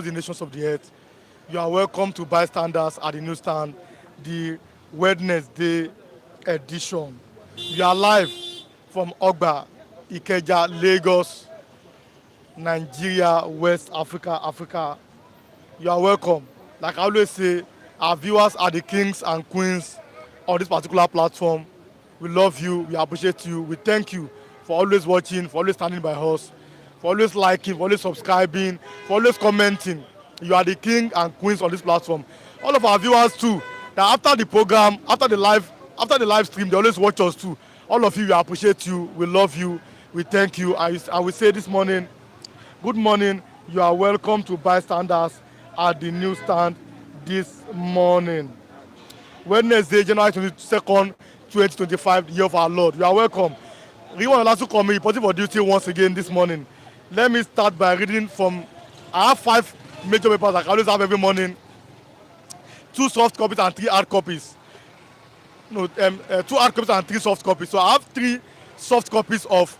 the nations of the earth. You are welcome to bystanders at the newsstand, the Wednesday edition. You are live from Ogba, Ikeja, Lagos, Nigeria, West Africa, Africa. You are welcome. Like I always say, our viewers are the kings and queens of this particular platform. We love you, we appreciate you, we thank you for always watching, for always standing by us, for always liking, for always subscribing, for always commenting. You are the king and queens on this platform. All of our viewers too, that after the program, after the live stream, they always watch us too. All of you, we appreciate you, we love you, we thank you. I will say this morning, good morning. You are welcome to bystanders at the newsstand this morning. Wednesday, January 22nd, 2025, the year of our Lord. You are welcome. Riwan Olasukomi reporting for duty once again this morning. Let me start by reading from. I have 5 major papers like I always have every morning. 2 soft copies and 3 hard copies. No, 2 hard copies and 3 soft copies. So I have 3 soft copies of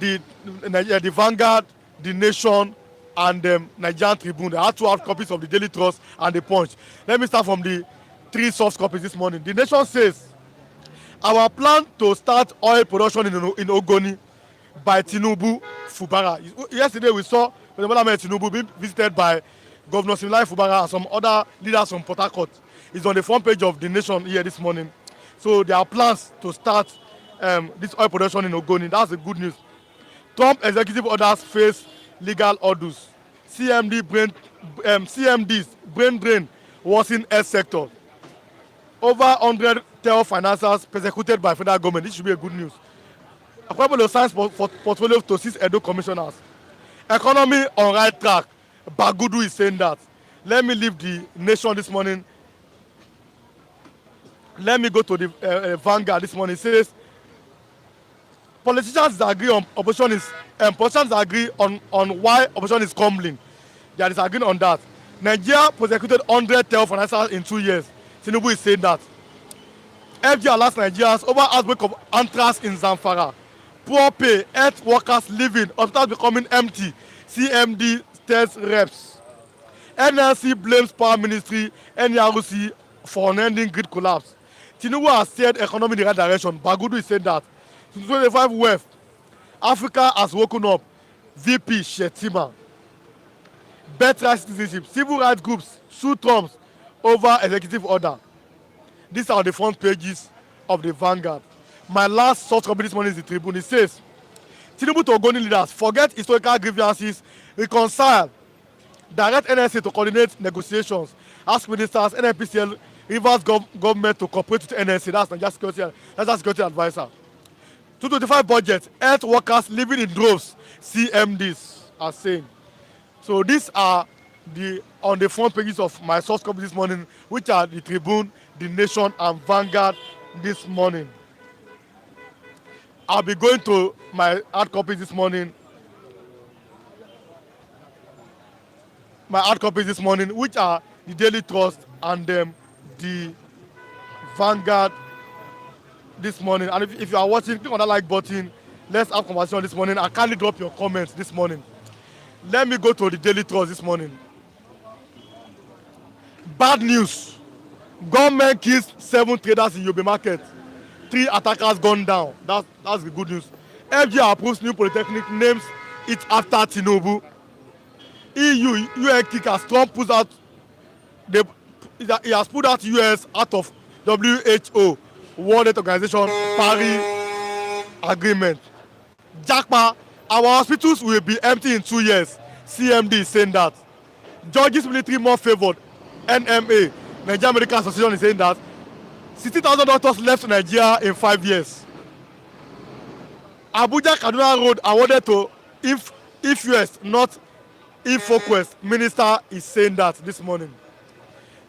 the Vanguard, the Nation, and Nigerian Tribune. I have 2 hard copies of the Daily Trust and the Punch. Let me start from the 3 soft copies this morning. The Nation says, our plan to start oil production in Ogoni by Tinubu Fubara. Yesterday we saw President Bola Tinubu being visited by Governor Similai Fubara and some other leaders from Port Harcourt. It's on the front page of the Nation here this morning. So there are plans to start this oil production in Ogoni. That's the good news. Trump executive orders face legal orders. CMD's brain drain worsen health sector. Over 100 terror financiers persecuted by federal government. This should be a good news. Akpabio signs portfolio to 6 Edo commissioners. Economy on right track. Bagudu is saying that. Let me leave the Nation this morning. Let me go to the Vanguard this morning. It says politicians agree on opposition is politicians agree on why opposition is crumbling. They are disagreeing on that. Nigeria prosecuted 100 terror financiers in 2 years. Tinubu is saying that. FG alerts Nigerians over outbreak of anthrax in Zamfara. Poor pay, health workers leaving, hospitals becoming empty. CMD tells reps. NLC blames power ministry, NRC for unending grid collapse. Tinubu has steered economy in the right direction. Bagudu is saying that. 2025 wealth. Africa has woken up. VP Shetima. Birthright citizenship. Civil rights groups sue Trump over executive order. These are the front pages of the Vanguard. My last soft copy this morning is the Tribune. It says, Tinubu to Ogoni leaders, forget historical grievances, reconcile, direct NSA to coordinate negotiations, ask ministers, NNPCL, Rivers government to cooperate with NSA, that's National Security Advisor. 2025 budget, health workers living in droves, CMDs are saying. So these are on the front pages of my source copy this morning, which are the Tribune, the Nation, and Vanguard this morning. I'll be going to my hard copies this morning. My hard copies this morning, which are the Daily Trust and the Vanguard this morning. And if you are watching, click on that like button. Let's have conversation this morning. I kindly drop your comments this morning. Let me go to the Daily Trust this morning. Bad news. Gunmen kills 7 traders in Yobe market. 3 attackers gone down. That's the good news. FG approves new polytechnic, names it after Tinubu. EU UN kickers. Trump pulls out. He has pulled out US out of WHO, World Health Organization, Paris Agreement. Jackpa, our hospitals will be empty in 2 years. CMD is saying that. Georgia's military more favored. NMA, Nigerian Medical Association, is saying that 60,000 doctors left Nigeria in 5 years. Abuja Kaduna Road awarded to IFUS, not InfoQuest. Minister is saying that this morning.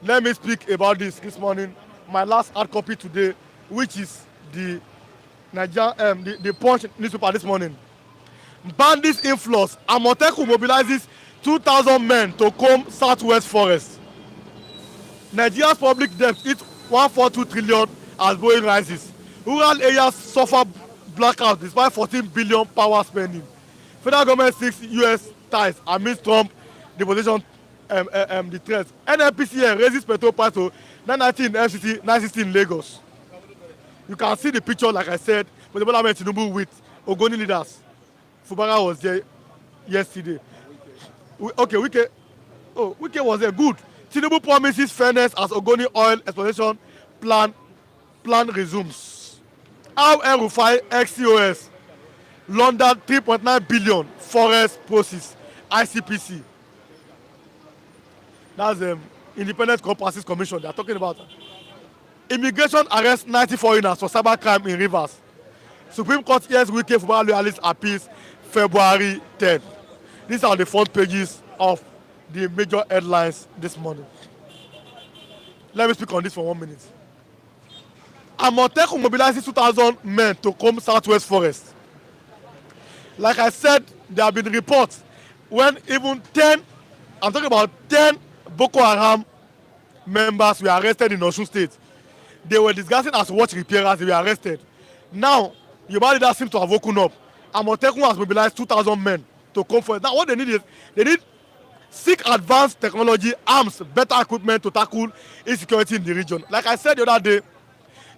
Let me speak about this morning. My last hard copy today, which is the the Punch newspaper this morning. Bandits influx. Amotekun mobilizes 2,000 men to comb southwest forest. Nigeria's public debt hit 142 trillion as borrowing rises. Rural areas suffer blackout despite 14 billion power spending. Federal government seeks US ties amidst Trump the position, the threat. NNPCL raises petrol price to 990 in FCT, 960 in Lagos. You can see the picture, like I said, with the Bola Tinubu with Ogoni leaders. Fubara was there yesterday. Okay, Wike was there. Good. Tinubu promises fairness as Ogoni oil exploration plan resumes. How El-Rufai XCOS laundered 3.9 billion forest proceeds. ICPC. That's Independent Corporations Commission. They are talking about immigration arrests 90 foreigners for cybercrime in Rivers. Supreme Court hears Wike Fubara loyalist appeals February 10. These are the front pages of the major headlines this morning. Let me speak on this for 1 minute. Amotekun mobilizes 2,000 men to comb Southwest Forest. Like I said, there have been reports when even 10, I'm talking about 10 Boko Haram members were arrested in Osun State. They were disguising as watch repairers. They were arrested. Now, Yoruba leaders seem to have woken up. Amotekun has mobilized 2,000 men to come forward. Now, what they need is they need seek advanced technology, arms, better equipment to tackle insecurity in the region. Like I said the other day,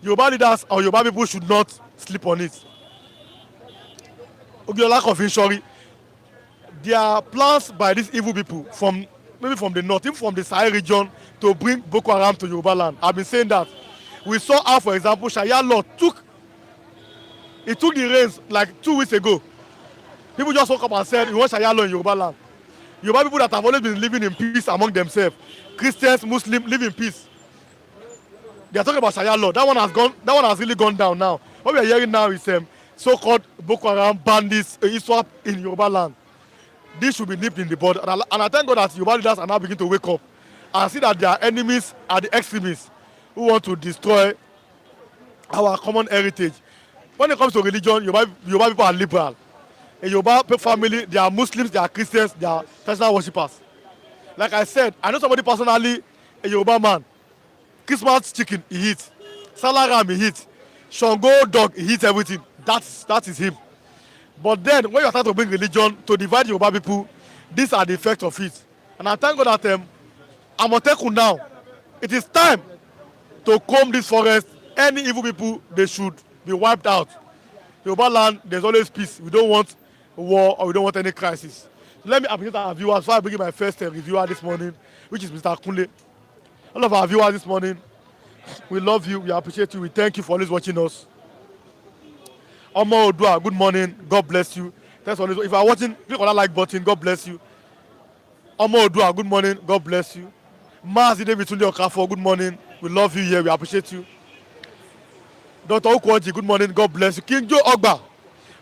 Yoruba leaders or Yoruba people should not sleep on it. Lack of insurance. There are plans by these evil people from maybe from the north, even from the Sahel region, to bring Boko Haram to Yorubaland. I've been saying that. We saw how, for example, Shaya Law took the reins like 2 weeks ago. People just woke up and said, we want Shaya Law in Yorubaland. Yoruba people that have always been living in peace among themselves, Christians, Muslims, live in peace. They are talking about Shaya Law. That one has really gone down now. What we are hearing now is so-called Boko Haram bandits, Iswap in Yorubaland. This should be nipped in the bud. And I thank God that Yoruba leaders are now beginning to wake up and see that their enemies are the extremists who want to destroy our common heritage. When it comes to religion, Yoruba people are liberal. In Yoruba family, they are Muslims, they are Christians, they are traditional worshippers. Like I said, I know somebody personally, a Yoruba man. Christmas chicken, he eats. Salaram, he eats. Shango dog, he eats everything. That is him. But then, when you start to bring religion to divide Yoruba people, these are the effects of it. And I thank God that Amotekun now, it is time to comb this forest. Any evil people, they should be wiped out. Yoruba land, there's always peace. We don't want war or we don't want any crisis. So let me appreciate our viewers. So I bring my first reviewer this morning, which is Mr. Kunle. All of our viewers this morning, we love you, we appreciate you, we thank you for always watching us. Omo Odua, good morning, God bless you. Thanks for always. If you are watching, click on that like button, God bless you. Omo Odua, good morning, God bless you. Mazi David Tunde Okafo, good morning, we love you here, we appreciate you. Dr. Ukwoji, good morning, God bless you. King Joe Ogba,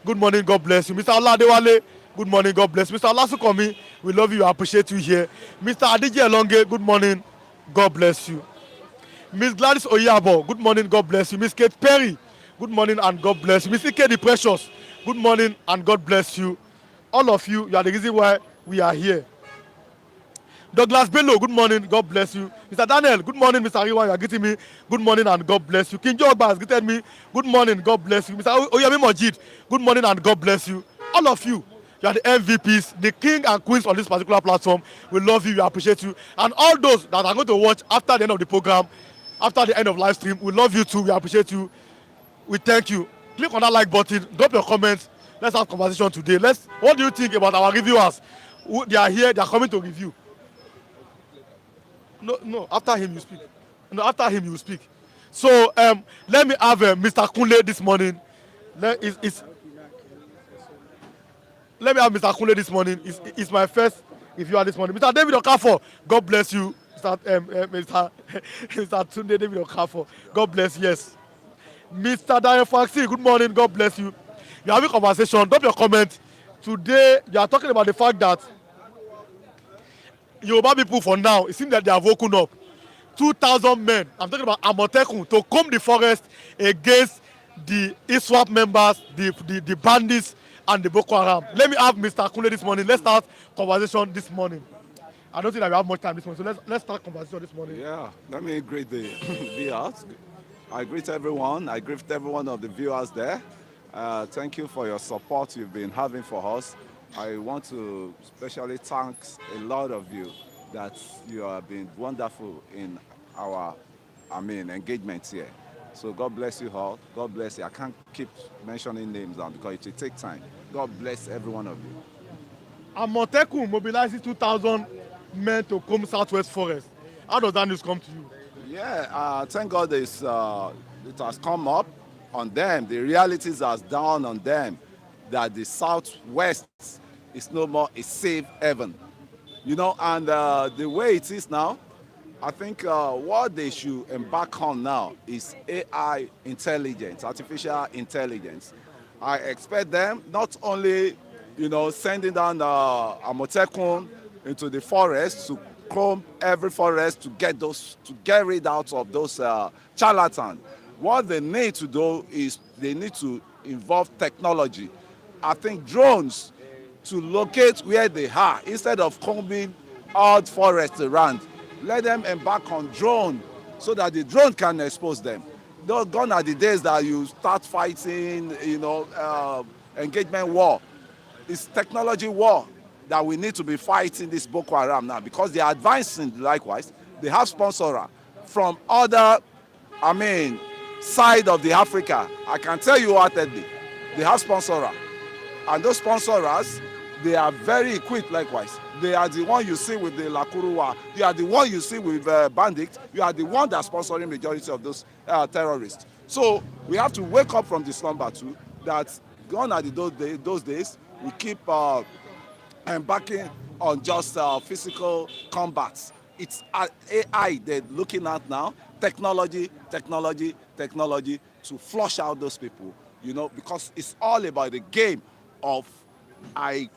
good morning, God bless you. Mr. Oladewale, good morning, God bless you. Mr. Olasukomi, we love you, we appreciate you here. Mr. Adije Elonge, good morning, God bless you. Miss Gladys Oyabo, good morning, God bless you. Miss Kate Perry, good morning and God bless you. Miss Ike the Precious, good morning and God bless you. All of you, you are the reason why we are here. Douglas Bello, good morning, God bless you. Mr. Daniel, good morning, Mr. Ariwa, you are greeting me, good morning and God bless you. King Jogba has greeted me, good morning, God bless you. Mr. Oyemi Mojid, good morning and God bless you. All of you, you are the MVPs, the king and queens on this particular platform. We love you, we appreciate you. And all those that are going to watch after the end of the program, after the end of live stream, we love you too, we appreciate you, we thank you. Click on that like button, drop your comments, let's have conversation today. What do you think about our reviewers? They are here, they are coming to review. No, after him you speak. No, after him you speak. So let me have Mr. Kunle this morning. Let me have Mr. Kunle this morning. It's my first reviewer this morning. Mr. David Okafo, God bless you. Mr. Tunde David Okafo, God bless you. Yes. Mr. Daniel Faxi, good morning, God bless you. You're having conversation, drop your comment. Today, you are talking about the fact that Yoruba people for now, it seems that they have woken up. 2,000 men, I'm talking about Amotekun, to comb the forest against the Iswap members, the bandits, and the Boko Haram. Let me have Mr. Kunle this morning. Let's start conversation this morning. I don't think that we have much time this morning, so let's start conversation this morning. Yeah, let me greet the viewers. I greet everyone. I greet every one of the viewers there. Thank you for your support you've been having for us. I want to especially thank a lot of you that you have been wonderful in our, engagement here. So God bless you all. God bless you. I can't keep mentioning names now because it will take time. God bless every one of you. Amotekun mobilizes 2,000 men to come Southwest Forest. How does that news come to you? Yeah, thank God it has come up on them. The realities has dawned on them that the Southwest is no more a safe haven. And the way it is now, I think what they should embark on now is AI intelligence, artificial intelligence. I expect them not only, sending down Amotekun into the forest to comb every forest to get rid out of those charlatans. What they need to do is they need to involve technology. I think drones to locate where they are instead of combing out forests around. Let them embark on drone so that the drone can expose them. Those gone are the days that you start fighting, engagement war. It's technology war that we need to be fighting this Boko Haram now because they are advancing likewise. They have sponsors from other, I mean, side of the Africa. I can tell you wholeheartedly, they have sponsors. And those sponsors, they are very equipped likewise. They are the one you see with the Lakuruwa. You are the one you see with Bandits. You are the one that's sponsoring majority of those terrorists. So we have to wake up from the slumber too, that gone are those days. We keep embarking on just physical combats. It's AI they're looking at now, technology to flush out those people, because it's all about the game of I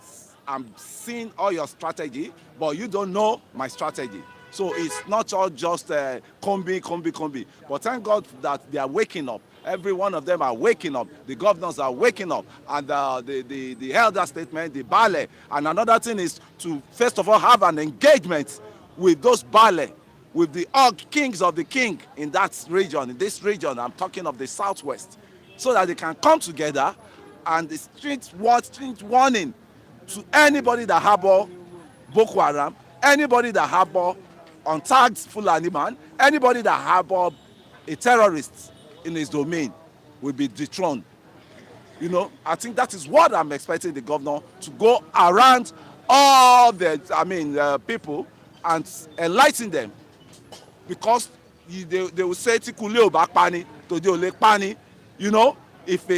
am seeing all your strategy, but you don't know my strategy. So it's not all just combi. But thank God that they are waking up. Every one of them are waking up. The governors are waking up. And the elder statement, the ballet. And another thing is to, first of all, have an engagement with those ballet, with the kings of the king in that region, in this region. I'm talking of the Southwest. So that they can come together and the street warning to anybody that harbor Boko Haram, anybody that harbor untagged Fulani man, anybody that harbor a terrorist in his domain will be dethroned. I think that is what I'm expecting the governor to go around all the people and enlighten them, because they will say tikule o ba pani tode o le pani. If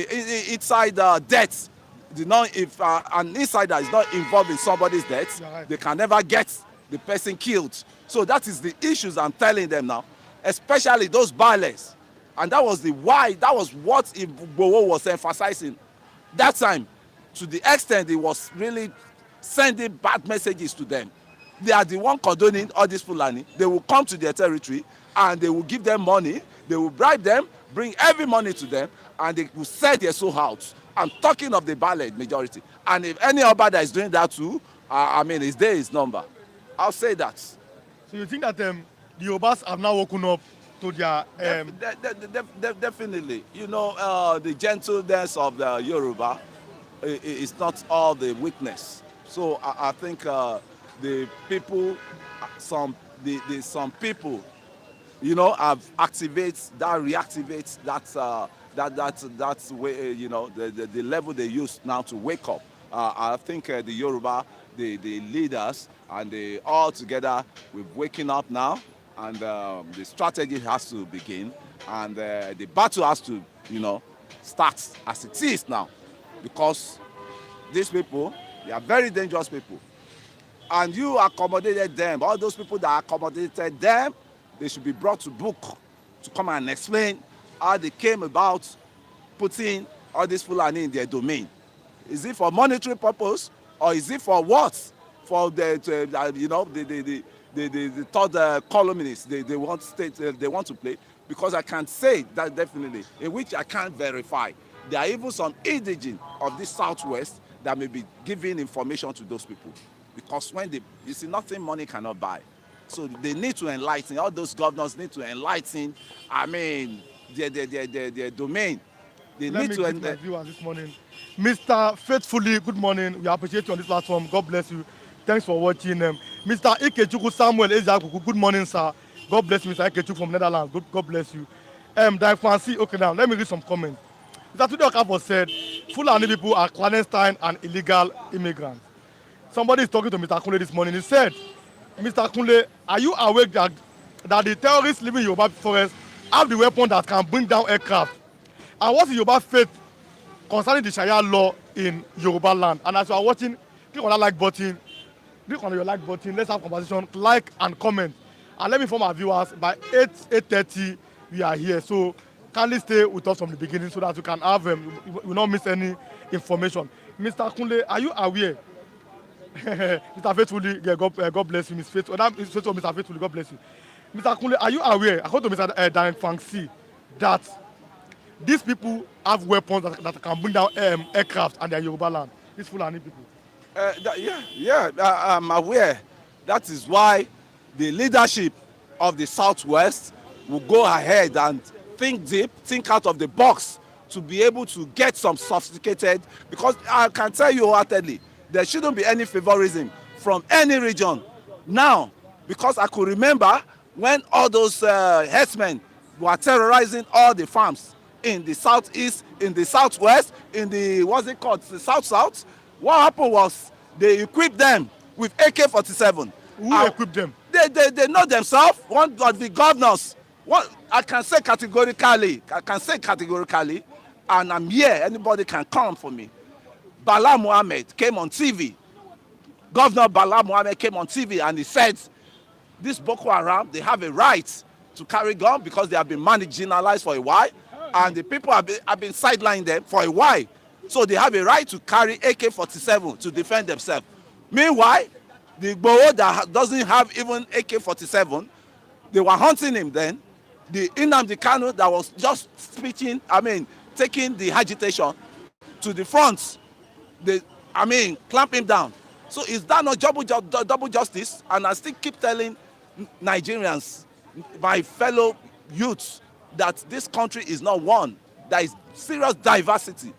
inside death, if an insider is not involved in somebody's death, Right. they can never get the person killed. So that is the issues I'm telling them now, especially those violence. And that was what Igboho was emphasizing that time, to the extent he was really sending bad messages to them. They are the one condoning all this Fulani. They will come to their territory and they will give them money. They will bribe them, bring every money to them, and they will sell their soul out. I'm talking of the ballot majority. And if any other that is doing that too, his day is number. I'll say that. So you think that the Yorubas have now woken up to their Definitely. The gentleness of the Yoruba is not all the weakness. So I think the people, some people, have activates that, reactivates that way, the level they use now to wake up. I think the Yoruba, the leaders, and they all together, we're waking up now, and the strategy has to begin, and the battle has to, start as it is now, because these people, they are very dangerous people. And you accommodated them. All those people that accommodated them, they should be brought to book to come and explain how they came about putting all this Fulani in their domain. Is it for monetary purpose, or is it for what? For the third columnists they want to play? Because I can say that definitely, in which I can't verify. There are even some indigenes of this Southwest that may be giving information to those people. Because you see, nothing money cannot buy. So they need to enlighten, all those governors need to enlighten, their domain. They Let need me to greet my viewers this morning. Mr. Faithfully, good morning. We appreciate you on this platform. God bless you. Thanks for watching. Mr. Ikechukwu Samuel Ezakuku, good morning, sir. God bless you, Mr. Ikechukwu from Netherlands. God bless you. Dai Fancy, okay, now let me read some comments. Mr. Tunde Okafor said, Fulani people are clandestine and illegal immigrants. Somebody is talking to Mr. Kunle this morning. He said, Mr. Kunle, are you aware that the terrorists living in Yoruba forest have the weapon that can bring down aircraft? And what is Yoruba faith concerning the Sharia law in Yoruba land? And as you are watching, click on that like button. Click on your like button. Let's have conversation. Like and comment. And let me inform our viewers by 8:30 we are here. So kindly stay with us from the beginning so that you can have you will not miss any information. Mr. Kunle, are you aware? Mr. Faithfully, yeah, God bless you, Miss Faithful. Mr. Faithfully, God bless you. Mr. Kunle, are you aware, according to Mr. Dan Fangsi, that these people have weapons that can bring down aircraft and their Yoruba land? These Fulani people. I'm aware. That is why the leadership of the Southwest will go ahead and think deep, think out of the box to be able to get some sophisticated, because I can tell you wholeheartedly, there shouldn't be any favorism from any region now, because I could remember when all those herdsmen were terrorizing all the farms in the southeast, in the southwest, in the what's it called, the south. What happened was they equipped them with AK-47. Who equipped them? They know themselves. One of the governors. I can say categorically, and I'm here. Anybody can come for me. Bala Mohammed came on TV. Governor Bala Mohammed came on TV and he said, this Boko Haram, they have a right to carry gun because they have been marginalized for a while, and the people have been sidelining them for a while. So they have a right to carry AK-47 to defend themselves. Meanwhile, the Igboho that doesn't have even AK-47, they were hunting him then. The Nnamdi Kanu that was just taking the agitation to the front, clamp him down. So is that not double justice? And I still keep telling Nigerians, my fellow youths, that this country is not one. There is serious diversity.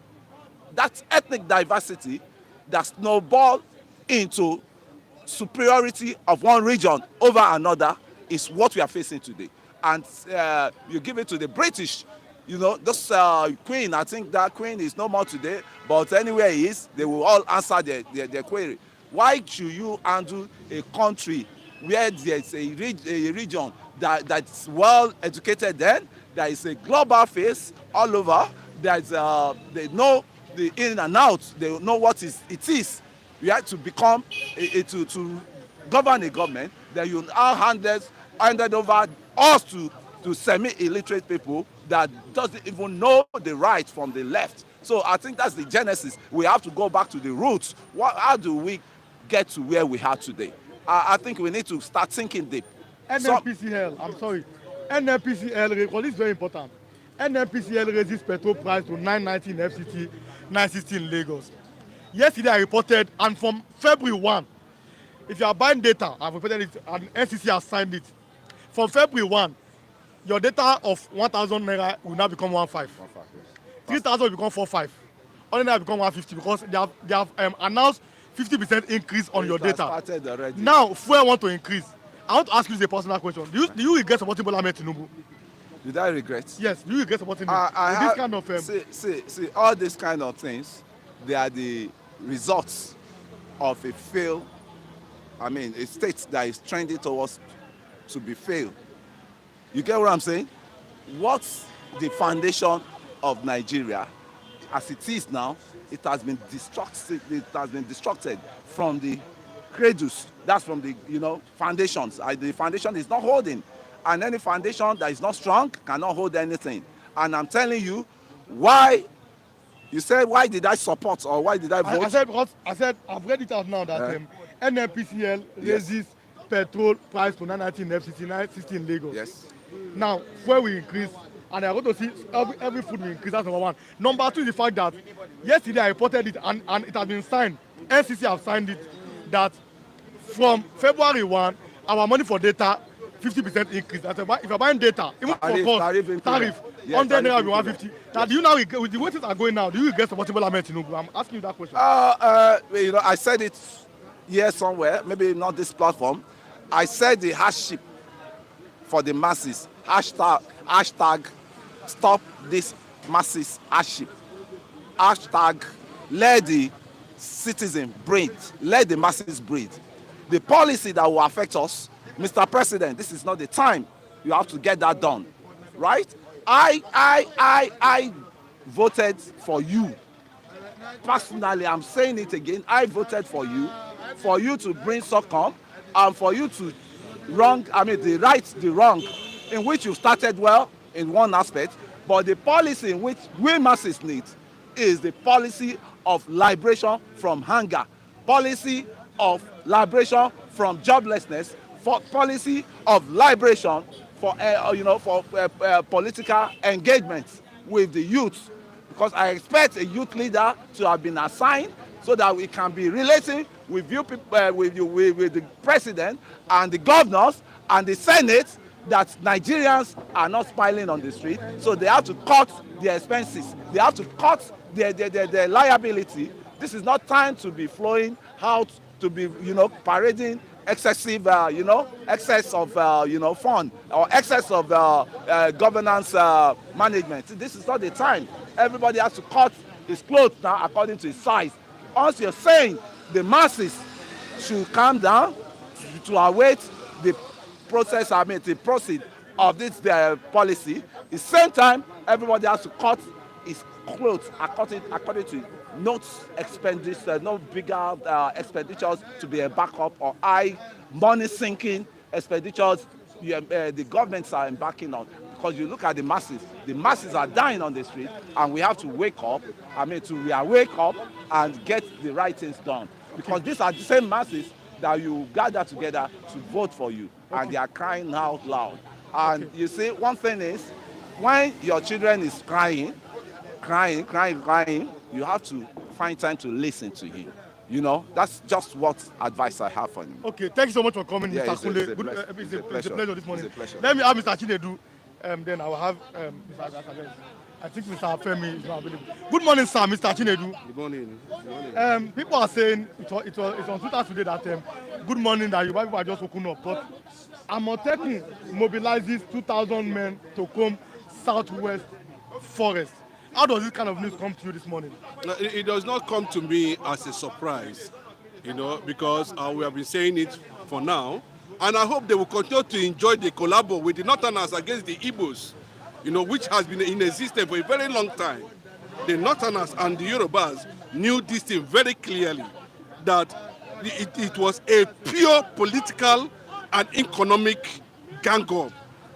That ethnic diversity that snowball into superiority of one region over another is what we are facing today. And you give it to the British, this queen, I think that queen is no more today, but anywhere he is, they will all answer their query. Why should you handle a country where there's a region that's well educated, then there is a global face all over, they know the in and out, they know what it is. You have to become to govern a government, then you are handed over us to semi-illiterate people that doesn't even know the right from the left. So I think that's the genesis. We have to go back to the roots. How do we get to where we are today? I think we need to start thinking deep. NNPCL, I'm sorry. NNPCL, because this is very important. NNPCL raises petrol price to 9.90 in FCT, 9.60 in Lagos. Yesterday I reported, and from February 1, if you are buying data, I've reported it, and NCC has signed it. From February 1, your data of 1,000 naira will now become 1.5. 3,000 will become 4.5. Only now become 150 because they have announced 50% increase on your data. Now, fuel want to increase. I want to ask you this a personal question. Do you regret supporting Bola Ahmed Tinubu? Did I regret? Yes. Do you regret supporting him? This kind of see, all these kind of things, they are the results of a state that is trending towards to be failed. You get what I'm saying? What's the foundation of Nigeria as it is now? It has been destructed from the cradles. That's from the foundations. The foundation is not holding, and any foundation that is not strong cannot hold anything. And I'm telling you, why? You said why did I support or why did I vote? I said I've read it out now that NNPCL raises petrol price to 9.90 in FCT, 9.60 in Lagos. Yes. Now, where we increase, and I'm going to see every food will increase. That's number one. Number two is the fact that yesterday I reported it and it has been signed. NCC have signed it that from February 1, our money for data 50% increase. If you're buying data, even for cost, tariff, Yes, 100 naira anything be to 150. Now, do you now, with the way things are going now, do you get supportable Ahmed Tinubu? I'm asking you that question. I said it here somewhere, maybe not this platform. I said the hardship for the masses. Hashtag stop this masses hardship. Hashtag let the citizen breathe. Let the masses breathe. The policy that will affect us, Mr. President, this is not the time. You have to get that done, right? I voted for you. Personally, I'm saying it again. I voted for you to bring Socom, and for you to right the wrong, in which you started well in one aspect, but the policy in which we masses need is the policy of liberation from hunger, policy of liberation from joblessness, for policy of liberation for political engagement with the youth, because I expect a youth leader to have been assigned so that we can be relating with you people, with the president and the governors and the senate, that Nigerians are not smiling on the street, so they have to cut their expenses, they have to cut their liability. This is not time to be flowing out, to be parading excessive excess of fund, or excess of governance management. This is not the time. Everybody has to cut his clothes now according to his size. Once you're saying the masses should calm down to await the the proceed of this policy, at the same time everybody has to cut his clothes according to notes expenditure, no bigger expenditures to be a backup, or high money sinking expenditures the governments are embarking on. Because you look at the masses are dying on the street, and we have to wake up, wake up and get the right things done. Because these are the same masses that you gather together to vote for you, and they are crying out loud. And you see, one thing is, when your children is crying, you have to find time to listen to him. That's just what advice I have for him. Okay, thank you so much for coming, Yeah, Mr. Kunle. it's a Pleasure this morning. It's a pleasure. Let me have Mr. Chinedu, then I will have Mr. Agasabes. I think Mr. Femi is not available. Good morning, sir, Mr. Chinedu. Good morning. People are saying it's on Twitter today that good morning, that you people are just woken up, but Amotekun mobilizes 2,000 men to comb southwest forest. How does this kind of news come to you this morning? It does not come to me as a surprise, because we have been saying it for now, and I hope they will continue to enjoy the collabo with the Northerners against the Igbos, which has been in existence for a very long time. The Northerners and the Yorubas knew this thing very clearly, that it was a pure political and economic gang-up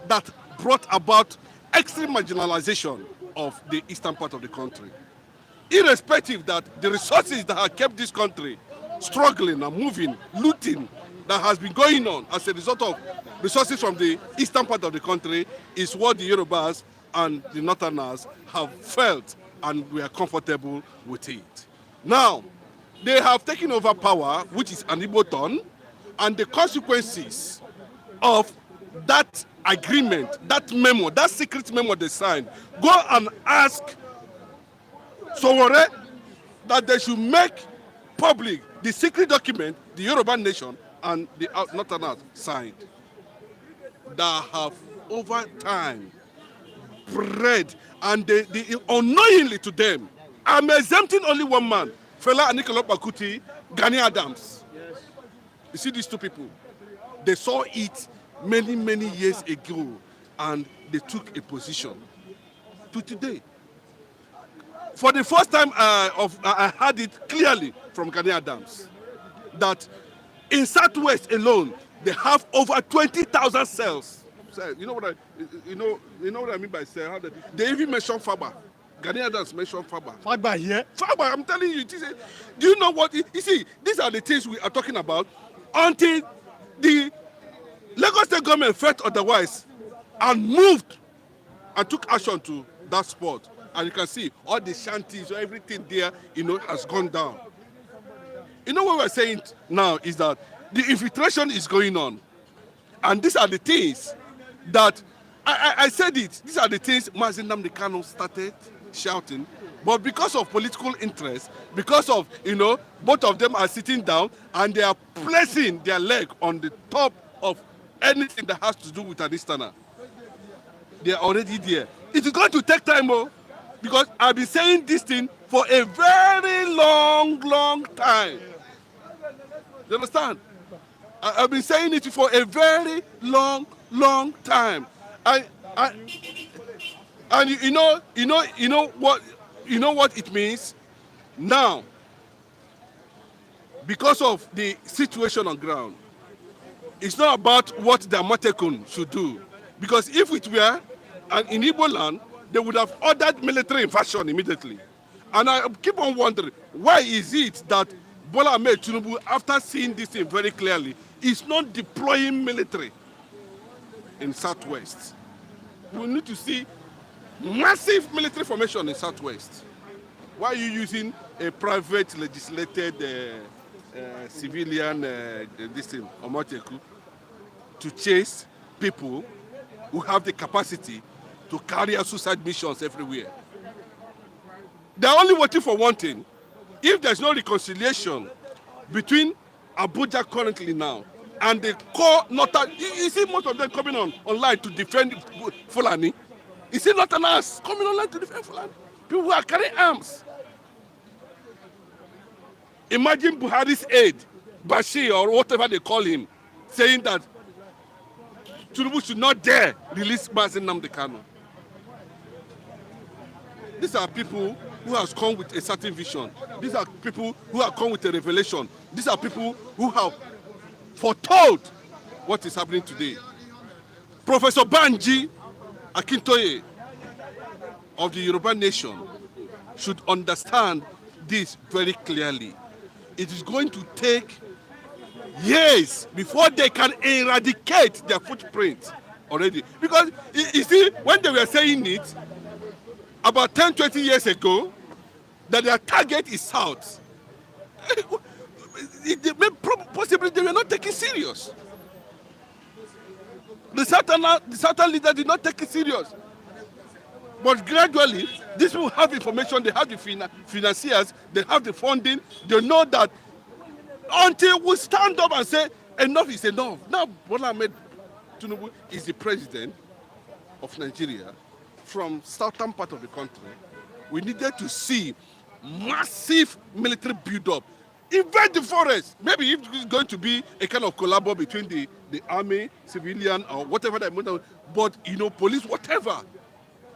that brought about extreme marginalization of the eastern part of the country. Irrespective that the resources that have kept this country struggling and moving, looting, that has been going on as a result of resources from the eastern part of the country, is what the Yorubas and the Northerners have felt, and we are comfortable with it. Now, they have taken over power, which is an Igbo turn, and the consequences of that agreement, that memo, that secret memo they signed, go and ask Sowore that they should make public the secret document the Yoruba nation and the Northerners signed, that have over time spread, and they unknowingly to them. I'm exempting only one man, Fela Anikulapo Kuti, Gani Adams. Yes. You see these two people, they saw it many years ago, and they took a position. To today, for the first time, I heard it clearly from Gani Adams that in Southwest alone they have over 20,000 cells. You know what I mean by cell? How they even mention Faba. Gani Adams mentioned Faba. Faba here? Faba, I'm telling you. Do you know what? You see, these are the things we are talking about until the Lagos State government felt otherwise and moved and took action to that spot. And you can see all the shanties, everything there, has gone down. What we're saying now is that the infiltration is going on. And these are the things that I said it. These are the things Nnamdi Kanu started shouting. But because of political interest, because of, both of them are sitting down and they are placing their leg on the top of anything that has to do with an Easterner. They are already there. It is going to take time, because I've been saying this thing for a very long time. You understand? I've been saying it for a very long time. And you know what it means now, because of the situation on ground. It's not about what the Amotekun should do, because if it were in Igbo land, they would have ordered military invasion immediately. And I keep on wondering, why is it that Bola Ahmed Tinubu, after seeing this thing very clearly, is not deploying military in Southwest? We need to see massive military formation in Southwest. Why are you using a private legislated civilian Amotekun to chase people who have the capacity to carry out suicide missions everywhere? They're only waiting for one thing. If there's no reconciliation between Abuja currently now and the core northern, you see most of them coming online to defend Fulani. You see northerners coming online to defend Fulani. People who are carrying arms. Imagine Buhari's aide, Bashir or whatever they call him, saying that Tinubu should not dare release Nnamdi Kanu. These are people who have come with a certain vision. These are people who have come with a revelation. These are people who have foretold what is happening today. Professor Banji Akintoye of the Yoruba nation should understand this very clearly. It is going to take years before they can eradicate their footprint already. Because, you see, when they were saying it, about 10, 20 years ago, that their target is South, possibly they were not taking serious. The Southern leader did not take it serious. But gradually, these people have information, they have the financiers, they have the funding, they know that until we stand up and say, enough is enough. Now, Bola Ahmed Tinubu is the president of Nigeria from southern part of the country. We needed to see massive military build-up. Invade the forest. Maybe if it's going to be a kind of collabo between the army, civilian, or whatever they want, but, police, whatever.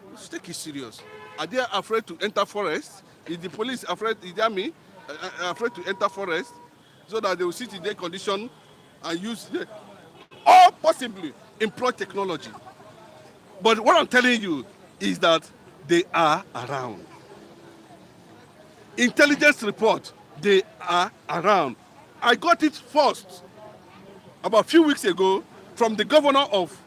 Let's take it serious. Are they afraid to enter forest? Is the police afraid, is the army afraid to enter forest so that they will sit in their condition and use, or possibly employ technology? But what I'm telling you is that they are around. Intelligence report, they are around. I got it first about a few weeks ago from the governor of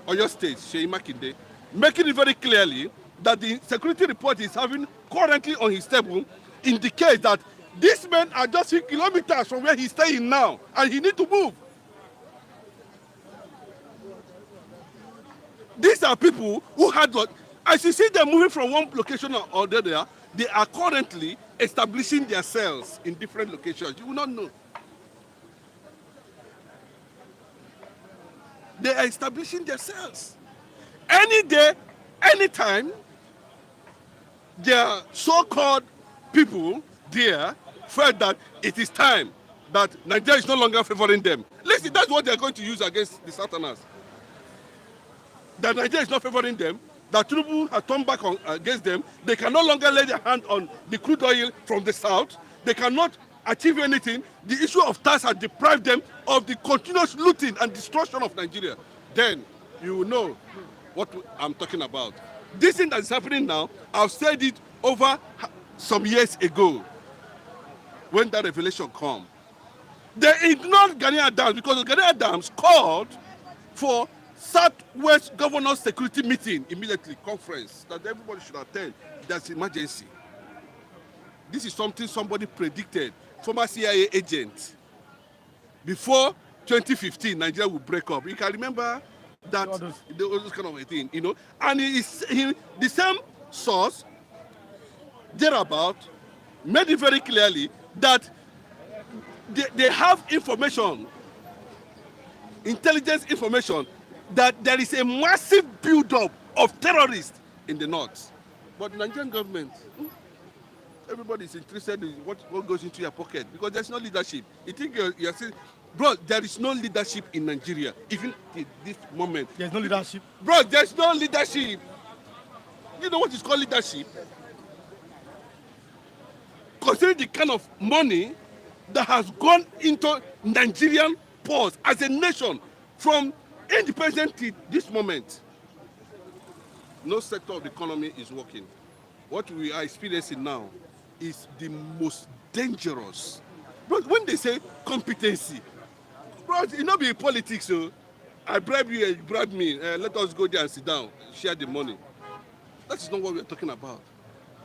Oyo State, Seyi Makinde, making it very clearly that the security report he's having currently on his table indicates that these men are just 3 kilometers from where he's staying now, and he needs to move. These are people who had, as you see them moving from one location or the other, they are currently establishing their cells in different locations. You will not know. They are establishing their cells. Any day, anytime, their so-called people there felt that it is time that Nigeria is no longer favoring them. Listen, that's what they're going to use against the Southerners. That Nigeria is not favoring them, that Tinubu has turned back against them. They can no longer lay their hand on the crude oil from the south. They cannot achieve anything. The issue of tax has deprived them of the continuous looting and destruction of Nigeria. Then you will know what I'm talking about. This thing that is happening now, I've said it over some years ago when that revelation came. They ignored Gani Adams because Gani Adams called for Southwest Governors Security Meeting immediately, conference that everybody should attend. That's emergency. This is something somebody predicted, former CIA agent. Before 2015, Nigeria will break up. You can remember that All those. those kind of a thing, you know. And the same source thereabout made it very clearly that they have information, intelligence information, that there is a massive build-up of terrorists in the north. But the Nigerian government, everybody is interested in what goes into your pocket because there's no leadership. You think you're saying, bro, there is no leadership in Nigeria, even at this moment. There's no leadership. Bro, there's no leadership. You know what is called leadership? Considering the kind of money that has gone into Nigerian pores as a nation from independence to this moment, no sector of the economy is working. What we are experiencing now is the most dangerous. But when they say competency, bro, it not be politics. So I bribe you, you bribe me. Let us go there and sit down, share the money. That is not what we are talking about.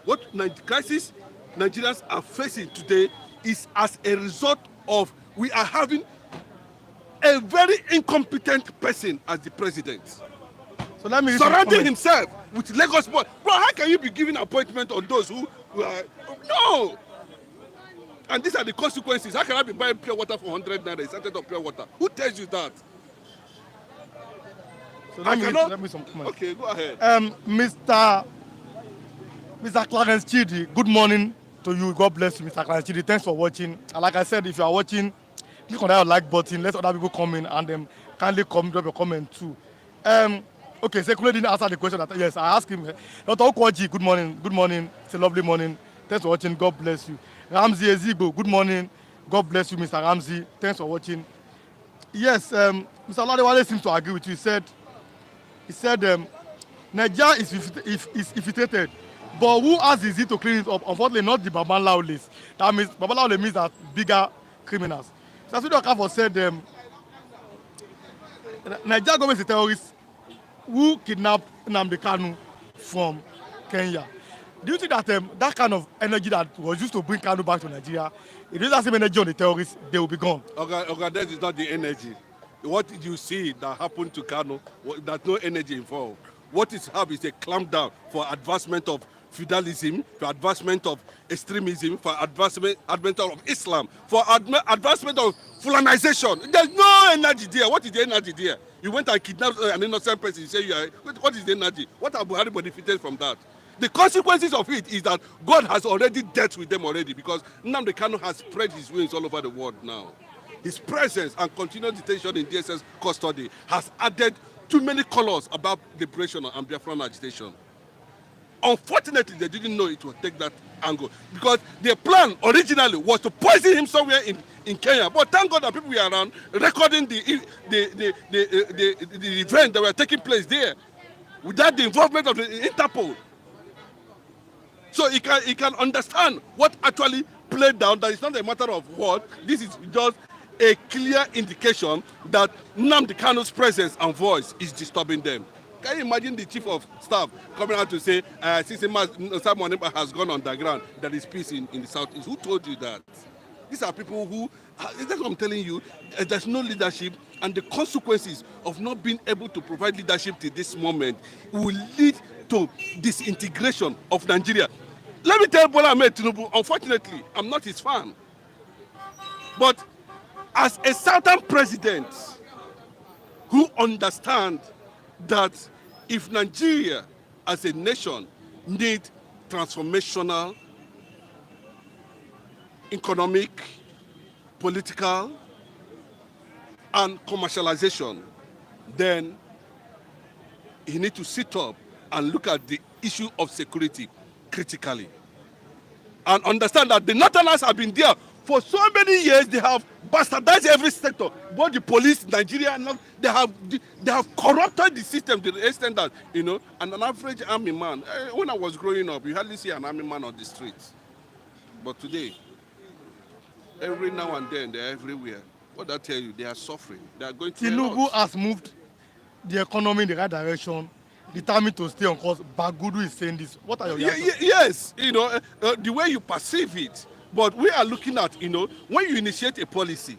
What crisis Nigerians are facing today is as a result of we are having a very incompetent person as the president. So let me Surrounding himself with Lagos boys. Bro, how can you be giving appointment on those who are... No! And these are the consequences. How can I be buying pure water for 100 naira instead of pure water? Who tells you that? So let me some comments. Okay, go ahead. Mr. Clarence Chidi, good morning to you. God bless you, Mr. Clarence Chidi. Thanks for watching. And like I said, if you are watching, click on that like button. Let other people come in and kindly drop your comment too. Okay, Sekule didn't answer the question. Yes, I asked him. Dr. Okwaji, good morning. Good morning. It's a lovely morning. Thanks for watching. God bless you. Ramzi Ezigo, good morning. God bless you, Mr. Ramzi. Thanks for watching. Yes, Mr. Ladewale seems to agree with you. He said Nigeria is infiltrated, but who has the zeal to clean it up? Unfortunately, not the Babalawo list. That means Babalawo means that bigger criminals. So Sasudo Okafor said Nigeria government is a terrorist who kidnapped Nnamdi Kanu from Kenya. Do you think that that kind of energy that was used to bring Kanu back to Nigeria, if there's that same energy on the terrorists, they will be gone? Okay, that is not the energy. What did you see that happened to Kanu? There's no energy involved. What is have is a clampdown for advancement of feudalism, for advancement of extremism, for advancement of Islam, for advancement of Fulanization. There's no energy there. What is the energy there? You went and kidnapped an innocent person. You say you are. What is the energy? What have Buhari benefited from that? The consequences of it is that God has already dealt with them already because Nnamdi Kanu has spread his wings all over the world now. His presence and continued detention in DSS custody has added too many colors about liberation and Biafran agitation. Unfortunately, they didn't know it would take that angle because their plan originally was to poison him somewhere in Kenya. But thank God that people were around recording the event that were taking place there without the involvement of the Interpol. So he can understand what actually played down. That it's not a matter of what. This is just a clear indication that Nnamdi Kanu's presence and voice is disturbing them. Can you imagine the chief of staff coming out to say, since someone has gone underground, there is peace in the southeast? Who told you that? These are people who, that's what I'm telling you, there's no leadership, and the consequences of not being able to provide leadership to this moment will lead to disintegration of Nigeria. Let me tell Bola Ahmed Tinubu, unfortunately, I'm not his fan. But as a southern president who understands that if Nigeria as a nation needs transformational, economic, political, and commercialization, then he needs to sit up and look at the issue of security critically. And understand that the Northerners have been there for so many years. They have bastardized every sector. Both the police, Nigeria, they have corrupted the system to the extent that, you know, and an average army man, when I was growing up, you hardly see an army man on the streets. But today, every now and then, they're everywhere. What I tell you, they are suffering. They are going through a lot. Tinubu has moved the economy in the right direction, determined to stay on course. Bagudu is saying this. What are your reactions? Yes, you know, the way you perceive it. But we are looking at, you know, when you initiate a policy,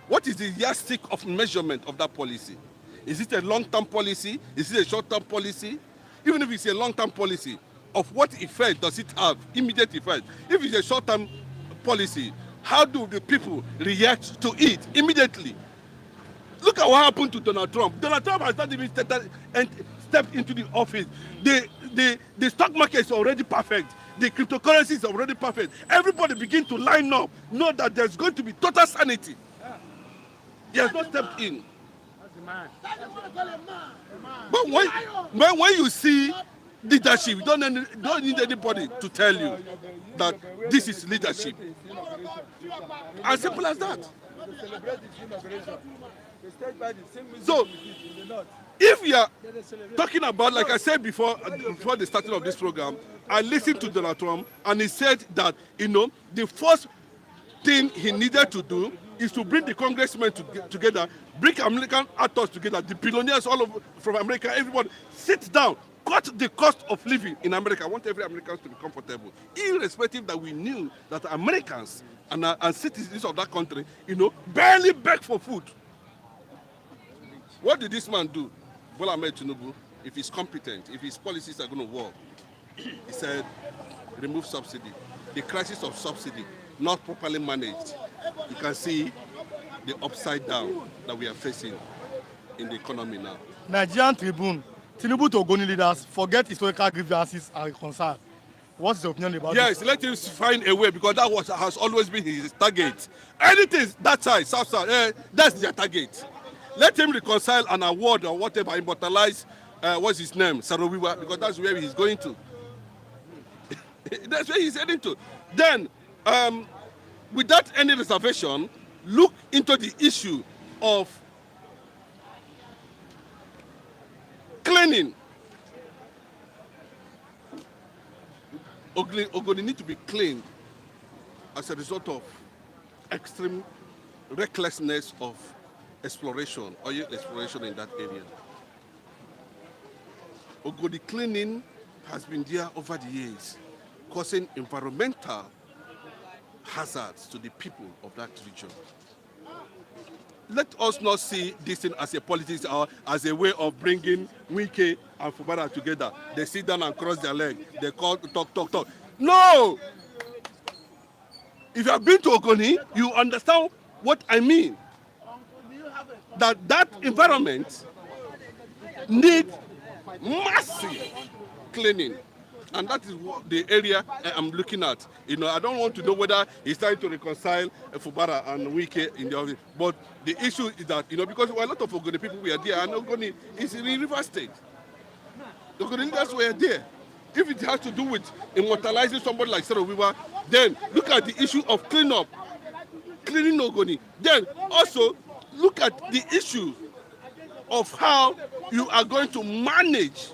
what is the yardstick of measurement of that policy? Is it a long-term policy? Is it a short-term policy? Even if it's a long-term policy, of what effect does it have? Immediate effect. If it's a short-term policy, how do the people react to it immediately? Look at what happened to Donald Trump. Donald Trump has not even stepped into the office. The stock market is already perfect. The cryptocurrency is already perfect. Everybody begin to line up, know that there's going to be total sanity. He has not stepped in. But when you see leadership, you don't need anybody to tell you that this is leadership. As simple as that. So, if you are talking about, like I said before the starting of this program, I listened to Donald Trump and he said that, the first thing he needed to do is to bring the congressmen together, bring American actors together, the billionaires all over from America, everybody, sit down, cut the cost of living in America. I want every American to be comfortable, irrespective that we knew that Americans and citizens of that country, barely beg for food. What did this man do? Bola Ahmed Tinubu, if he's competent, if his policies are going to work, he said, remove subsidy. The crisis of subsidy, not properly managed. You can see the upside down that we are facing in the economy now. Nigerian Tribune, Tinubu to Ogoni leaders forget historical grievances and reconcile. What's your opinion about yes, this? let him find a way, because that has always been his target. Anything that side, south side, that's their target. Let him reconcile an award or whatever, immortalize, what's his name, Sarowiwa, because that's where he's going to. That's where he's heading to. Then, without any reservation, look into the issue of cleaning. Ogoni need to be cleaned as a result of extreme recklessness of oil exploration in that area. Ogoni cleaning has been there over the years, causing environmental hazards to the people of that region. Let us not see this thing as a politics or as a way of bringing Wike and Fubara together. They sit down and cross their leg. They talk. No! If you have been to Ogoni, you understand what I mean. That environment needs massive cleaning. And that is what the area I'm looking at. I don't want to know whether he's trying to reconcile Fubara and Wike in the office. But the issue is that, because a lot of Ogoni people were there, and Ogoni is in River State. The Ogoni leaders were there. If it has to do with immortalizing somebody like Sarah Weaver, then look at the issue of cleaning Ogoni. Then also look at the issue of how you are going to manage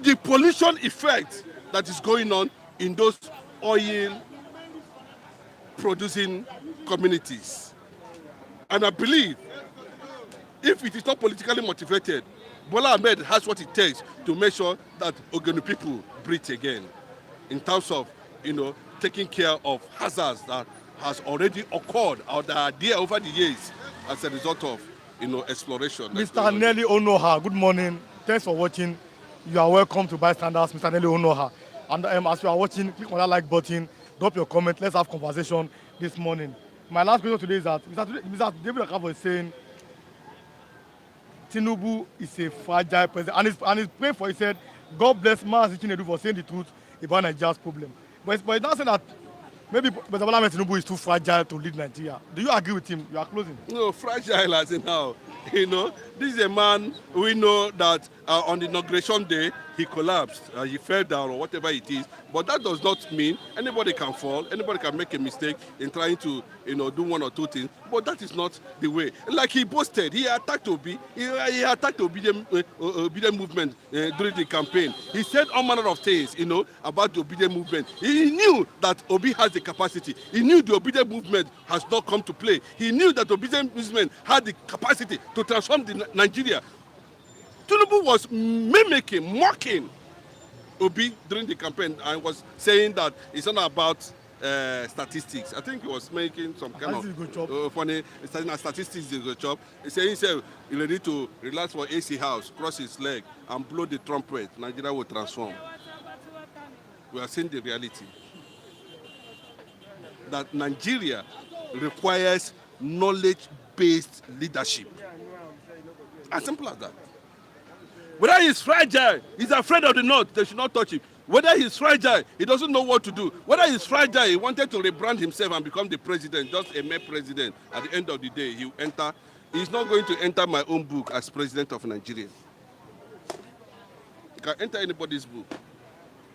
the pollution effect that is going on in those oil producing communities. And I believe if it is not politically motivated, Bola Ahmed has what it takes to make sure that Ogoni people breathe again in terms of, taking care of hazards that has already occurred or that are there over the years as a result of, exploration. Mr. Nelly Onoha, good morning. Thanks for watching. You are welcome to Bystanders, Mr. Nelly Onoha. And as you are watching, click on that like button, drop your comment, let's have conversation this morning. My last question today is that Mr. David Akabo is saying Tinubu is a fragile president. And he's praying for, he said, God bless Mazi Chinedu for saying the truth about Nigeria's problem. But he's not saying that maybe President Bola Ahmed Tinubu is too fragile to lead Nigeria. Do you agree with him? You are closing. No, fragile as in how. This is a man we know that on the inauguration day, he collapsed, he fell down or whatever it is. But that does not mean anybody can fall, anybody can make a mistake in trying to, do one or two things. But that is not the way. Like he boasted, he attacked Obi, he attacked the Obedient movement during the campaign. He said all manner of things, about the Obedient movement. He knew that Obi has the capacity. He knew the Obedient movement has not come to play. He knew that the Obedient movement had the capacity to transform Nigeria. Tinubu was mocking Obi during the campaign and was saying that it's not about statistics. I think he was making some kind As you go chop. of funny statistics. They go chop. He said he ready to relax for AC house, cross his leg, and blow the trumpet. Nigeria will transform. We are seeing the reality that Nigeria requires knowledge-based leadership. As simple as that. Whether he's fragile, he's afraid of the north, they should not touch him. Whether he's fragile, he doesn't know what to do. Whether he's fragile, he wanted to rebrand himself and become the president, just a mere president. At the end of the day, he's not going to enter my own book as president of Nigeria. He can enter anybody's book.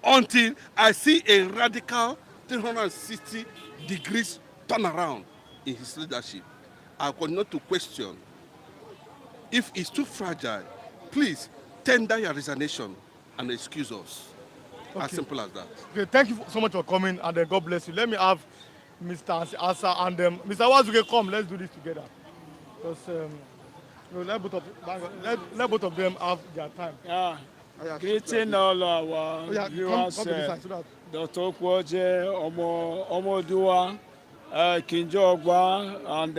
Until I see a radical 360 degrees turnaround in his leadership, I continue to question. If it's too fragile, please tender your resignation and excuse us. Okay. As simple as that. Okay, thank you so much for coming, and God bless you. Let me have Mr. Asa and Mr. Wazuke come. Let's do this together. Because let both of them have their time. Yeah. Greeting all our viewers, come to this side so that Dr. Okwoje, Omodua, Kinjo Ogba, and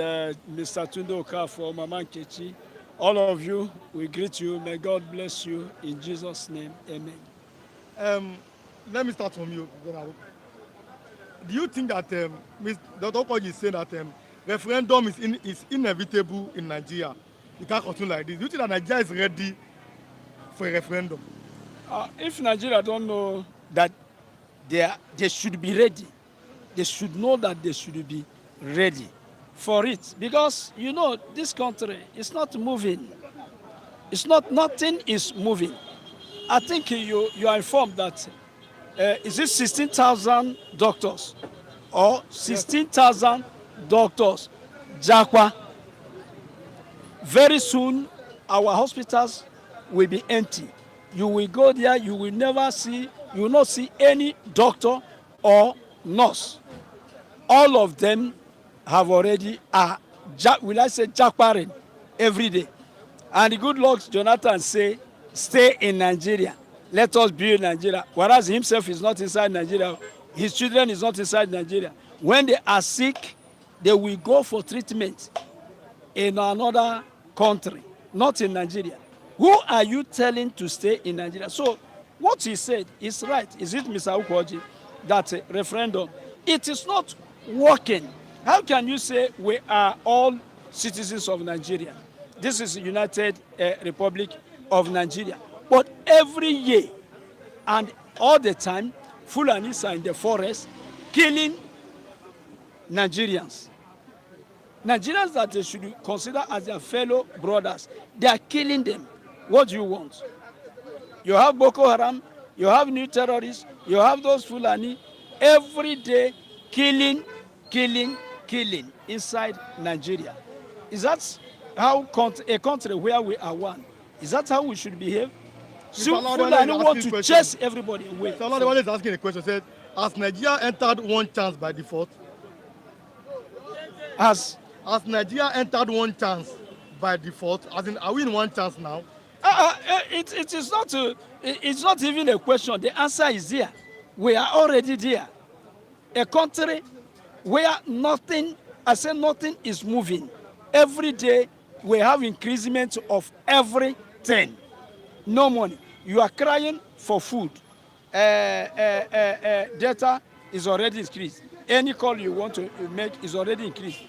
Mr. Tunde Okafor, Mama Nkechi. All of you, we greet you. May God bless you in Jesus' name. Amen. let me start from you. Do you think that Dr. Okwoje is saying that referendum is inevitable in Nigeria? You can't continue like this. Do you think that Nigeria is ready for a referendum? If Nigeria don't know that they should be ready, they should know that they should be ready for it. Because, you know, this country is not moving. Nothing is moving. I think you are informed that, is it 16,000 doctors or 16,000 doctors? Jakwa. Very soon, our hospitals will be empty. You will go there, you will not see any doctor or nurse. All of them have already, jackparing every day. And the good Lord Jonathan say, stay in Nigeria. Let us build Nigeria. Whereas himself is not inside Nigeria. His children is not inside Nigeria. When they are sick, they will go for treatment in another country, not in Nigeria. Who are you telling to stay in Nigeria? So what he said is right. Is it Mr. Okwoje that referendum? It is not working. How can you say we are all citizens of Nigeria? This is the United Republic of Nigeria. But every year and all the time, Fulanis are in the forest killing Nigerians. Nigerians that they should consider as their fellow brothers, they are killing them. What do you want? You have Boko Haram, you have new terrorists, you have those Fulani, every day killing inside Nigeria. Is that how a country where we are one? Is that how we should behave? So Fulani want to chase everybody away. So Olawale is asking a question. Said, has Nigeria entered one chance by default? Has Nigeria entered one chance by default? As in, are we in one chance now? It is not. It's not even a question. The answer is there. We are already there. A country where nothing is moving. Every day we have increasement of everything. No money. You are crying for food. Data is already increased. Any call you want to make is already increased.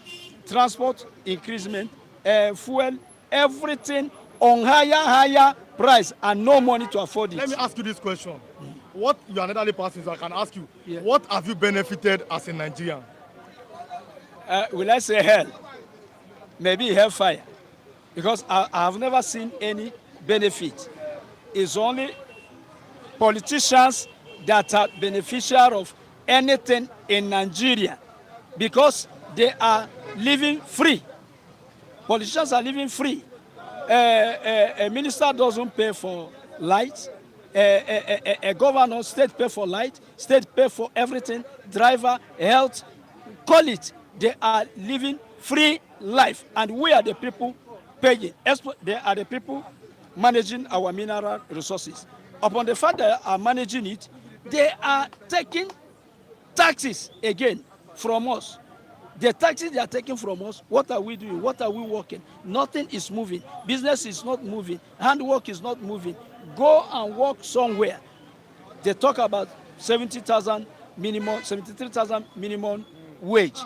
Transport increasement, fuel, everything on higher price and no money to afford it. Let me ask you this question. What you are an elderly person, so I can ask you, Yeah. What have you benefited as a Nigerian? Will I say hell? Maybe hellfire. Because I have never seen any benefit. It's only politicians that are beneficial of anything in Nigeria because they are living free. Politicians are living free. A minister doesn't pay for light. A governor, state pay for light. State pay for everything. Driver, health, call it. They are living free life. And we are the people paying. They are the people managing our mineral resources. Upon the fact that they are managing it, they are taking taxes again from us. The taxes they are taking from us, what are we doing? What are we working? Nothing is moving. Business is not moving. Handwork is not moving. Go and work somewhere. They talk about 70,000 minimum, 73,000 minimum wage.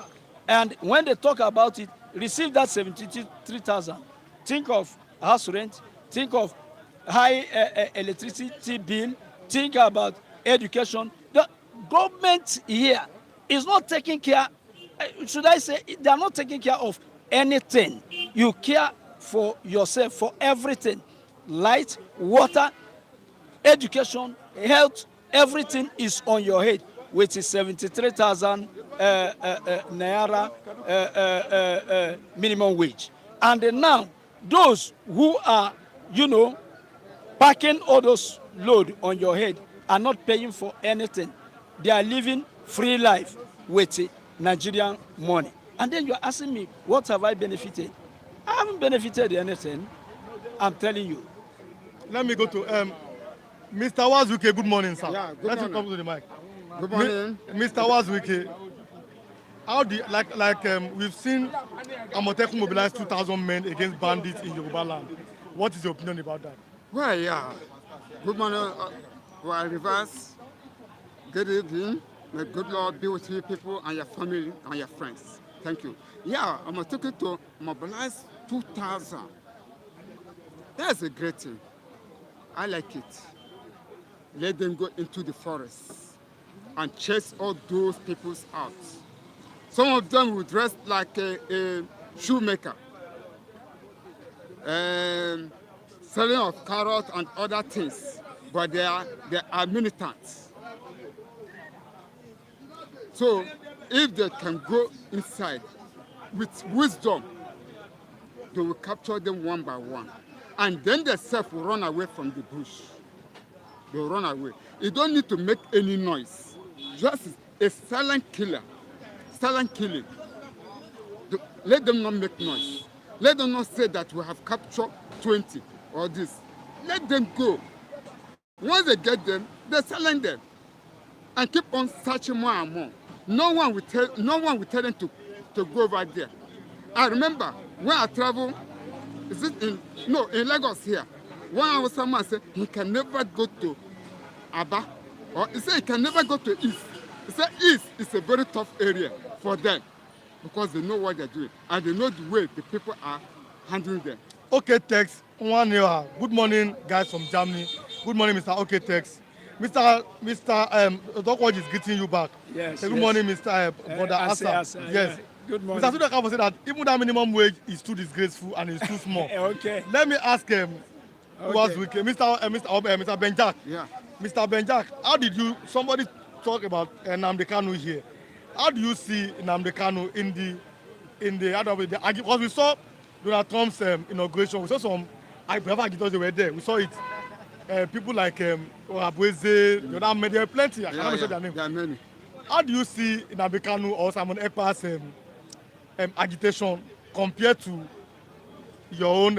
And when they talk about it, receive that 73,000. Think of house rent, think of high electricity bill, think about education. The government here is not taking care, should I say, they are not taking care of anything. You care for yourself, for everything. Light, water, education, health, everything is on your head, which is 73,000 naira minimum wage. And now, those who are, packing all those load on your head are not paying for anything. They are living free life with Nigerian money. And then you're asking me, what have I benefited? I haven't benefited anything. I'm telling you. Let me go to Mr. Wazuke. Good morning, sir. Yeah, good Let's morning. come to the mic. Good morning. Mr. Wazuke, how do you, we've seen Amotekun mobilize 2,000 men against bandits in Yorubaland. What is your opinion about that? Well, yeah. Good morning. Well, reverse. Good evening. May good Lord be with you people and your family and your friends. Thank you. Yeah, I'm talking to mobilize 2,000. That's a great thing. I like it. Let them go into the forest and chase all those people out. Some of them will dress like a shoemaker, selling of carrots and other things, but they are militants. So if they can go inside with wisdom, they will capture them one by one. And then the self will run away from the bush. They will run away. You don't need to make any noise. Just a silent killer. Silent killing. Let them not make noise. Let them not say that we have captured 20 or this. Let them go. Once they get them, they silence them. And keep on searching more and more. No one will tell them to go over there. I remember when I travel, in Lagos here, one someone said he can never go to Aba, or he said he can never go to East. He said East is a very tough area for them because they know what they're doing and they know the way the people are handling them. Okay, Tex, 1 year. Good morning, guys from Germany. Good morning, Mr. Okay, Tex. Mr. Dokwaj is greeting you back. Yes. Good morning, Mr. Brother Asa. Yes. Yeah. Good morning. Mr. Sudaka said that even that minimum wage is too disgraceful and it's too small. Okay. Let me ask him, Mr. Benjak. Yeah. Mr. Benjak, how did somebody talk about Nnamdi Kanu here? How do you see Nnamdi Kanu because we saw Donald Trump's inauguration, we saw some agitators, they were there. We saw it. People like Abueze, there are plenty. I cannot say their name. There are many. How do you see Nnamdi Kanu or Simon Ekpa's agitation compared to your own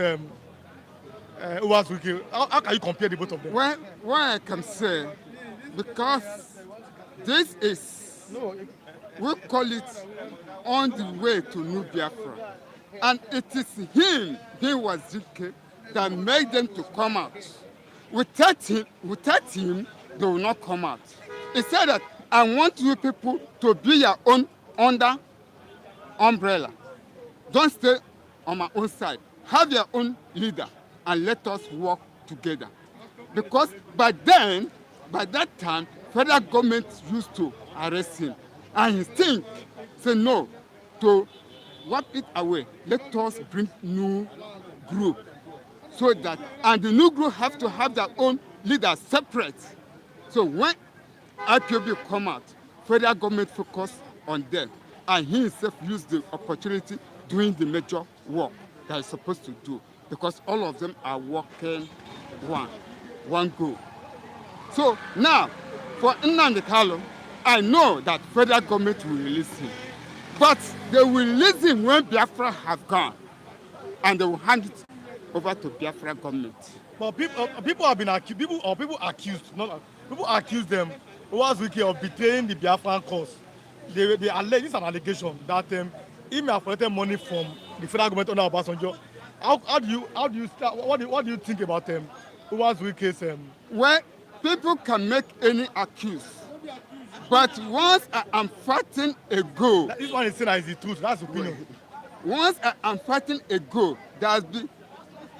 Uwazwike? How can you compare the both of them? Well, what I can say, because this is, we call it on the way to New Biafra. And it is him, Wazike, that made them to come out. Without him, they will not come out. He said that I want you people to be your own under umbrella. Don't stay on my own side. Have your own leader and let us work together. Because by that time, federal government used to arrest him. And he think, say no, to wipe it away. Let us bring new group. So that, and the new group have to have their own leader separate. So when IPOB come out, federal government focus on them. And he himself used the opportunity doing the major work that he's supposed to do. Because all of them are working one goal. So now, for Nnamdi Kanu, I know that federal government will release him. But they will release him when Biafra have gone. And they will hand it over to Biafra government. But people have been accused, people accuse them Uwazwike of betraying the Biafran cause they allege, this is an allegation that he may have collected money from the federal government under Obasanjo. How do you start, what do you think about Uwa's case? Well, people can make any accuse, but once I am fighting a goal, This one is saying that is the truth. That's opinion. once I am fighting a goal, there's be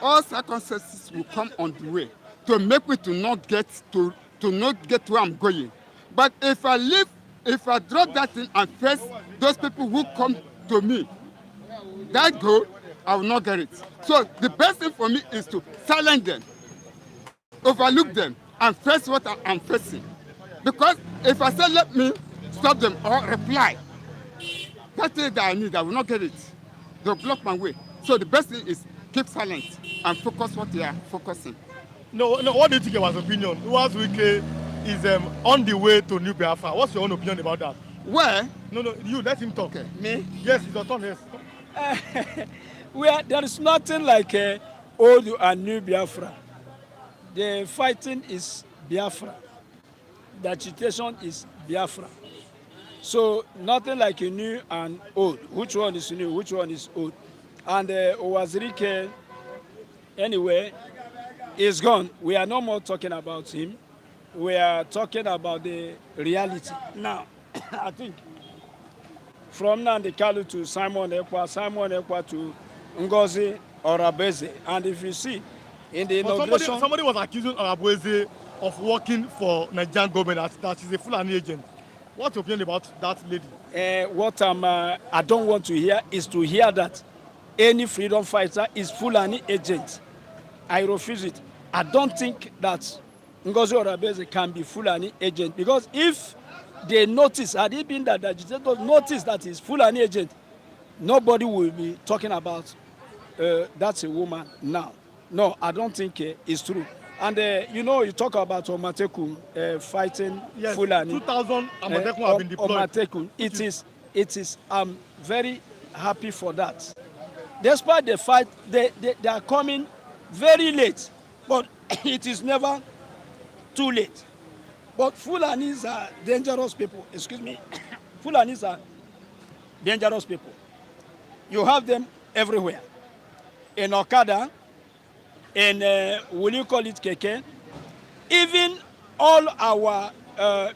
all circumstances will come on the way to make me to not get where I'm going. But if I drop that thing and face those people who come to me, that goal, I will not get it. So the best thing for me is to silence them, overlook them, and face what I'm facing. Because if I say let me stop them or reply, that thing that I need, I will not get it. They'll block my way. So the best thing is keep silent and focus what they are focusing. No. What do you think about his opinion? Uwa's Wike is on the way to New Biafra. What's your own opinion about that? Where? No, you let him talk. Okay, me? Yes, it's your turn. Yes. There is nothing like old and new Biafra. The fighting is Biafra. The agitation is Biafra. So nothing like a new and old. Which one is new? Which one is old? And Owazirike, anyway, is gone. We are no more talking about him. We are talking about the reality. Now, I think from Nnamdi Kanu to Simon Ekpa to Ngozi Orabeze, and if you see in the inauguration, somebody was accusing Orabeze of working for Nigerian government that she's a Fulani agent. What's your opinion about that lady? What I don't want to hear is to hear that any freedom fighter is Fulani agent. I refuse it. I don't think that Ngozi Orabeze can be Fulani agent, because if they notice, had it been that the agitators notice that he's Fulani agent, nobody will be talking about that's a woman now. No, I don't think it's true. And you talk about Amotekun fighting yes, Fulani. 2,000 Amotekun have been deployed. Amotekun. It is. I'm very happy for that. Despite the fight, they are coming very late, but it is never too late. But Fulanis are dangerous people. Excuse me. Fulanis are dangerous people. You have them everywhere. In Okada, in will you call it Keke? Even all our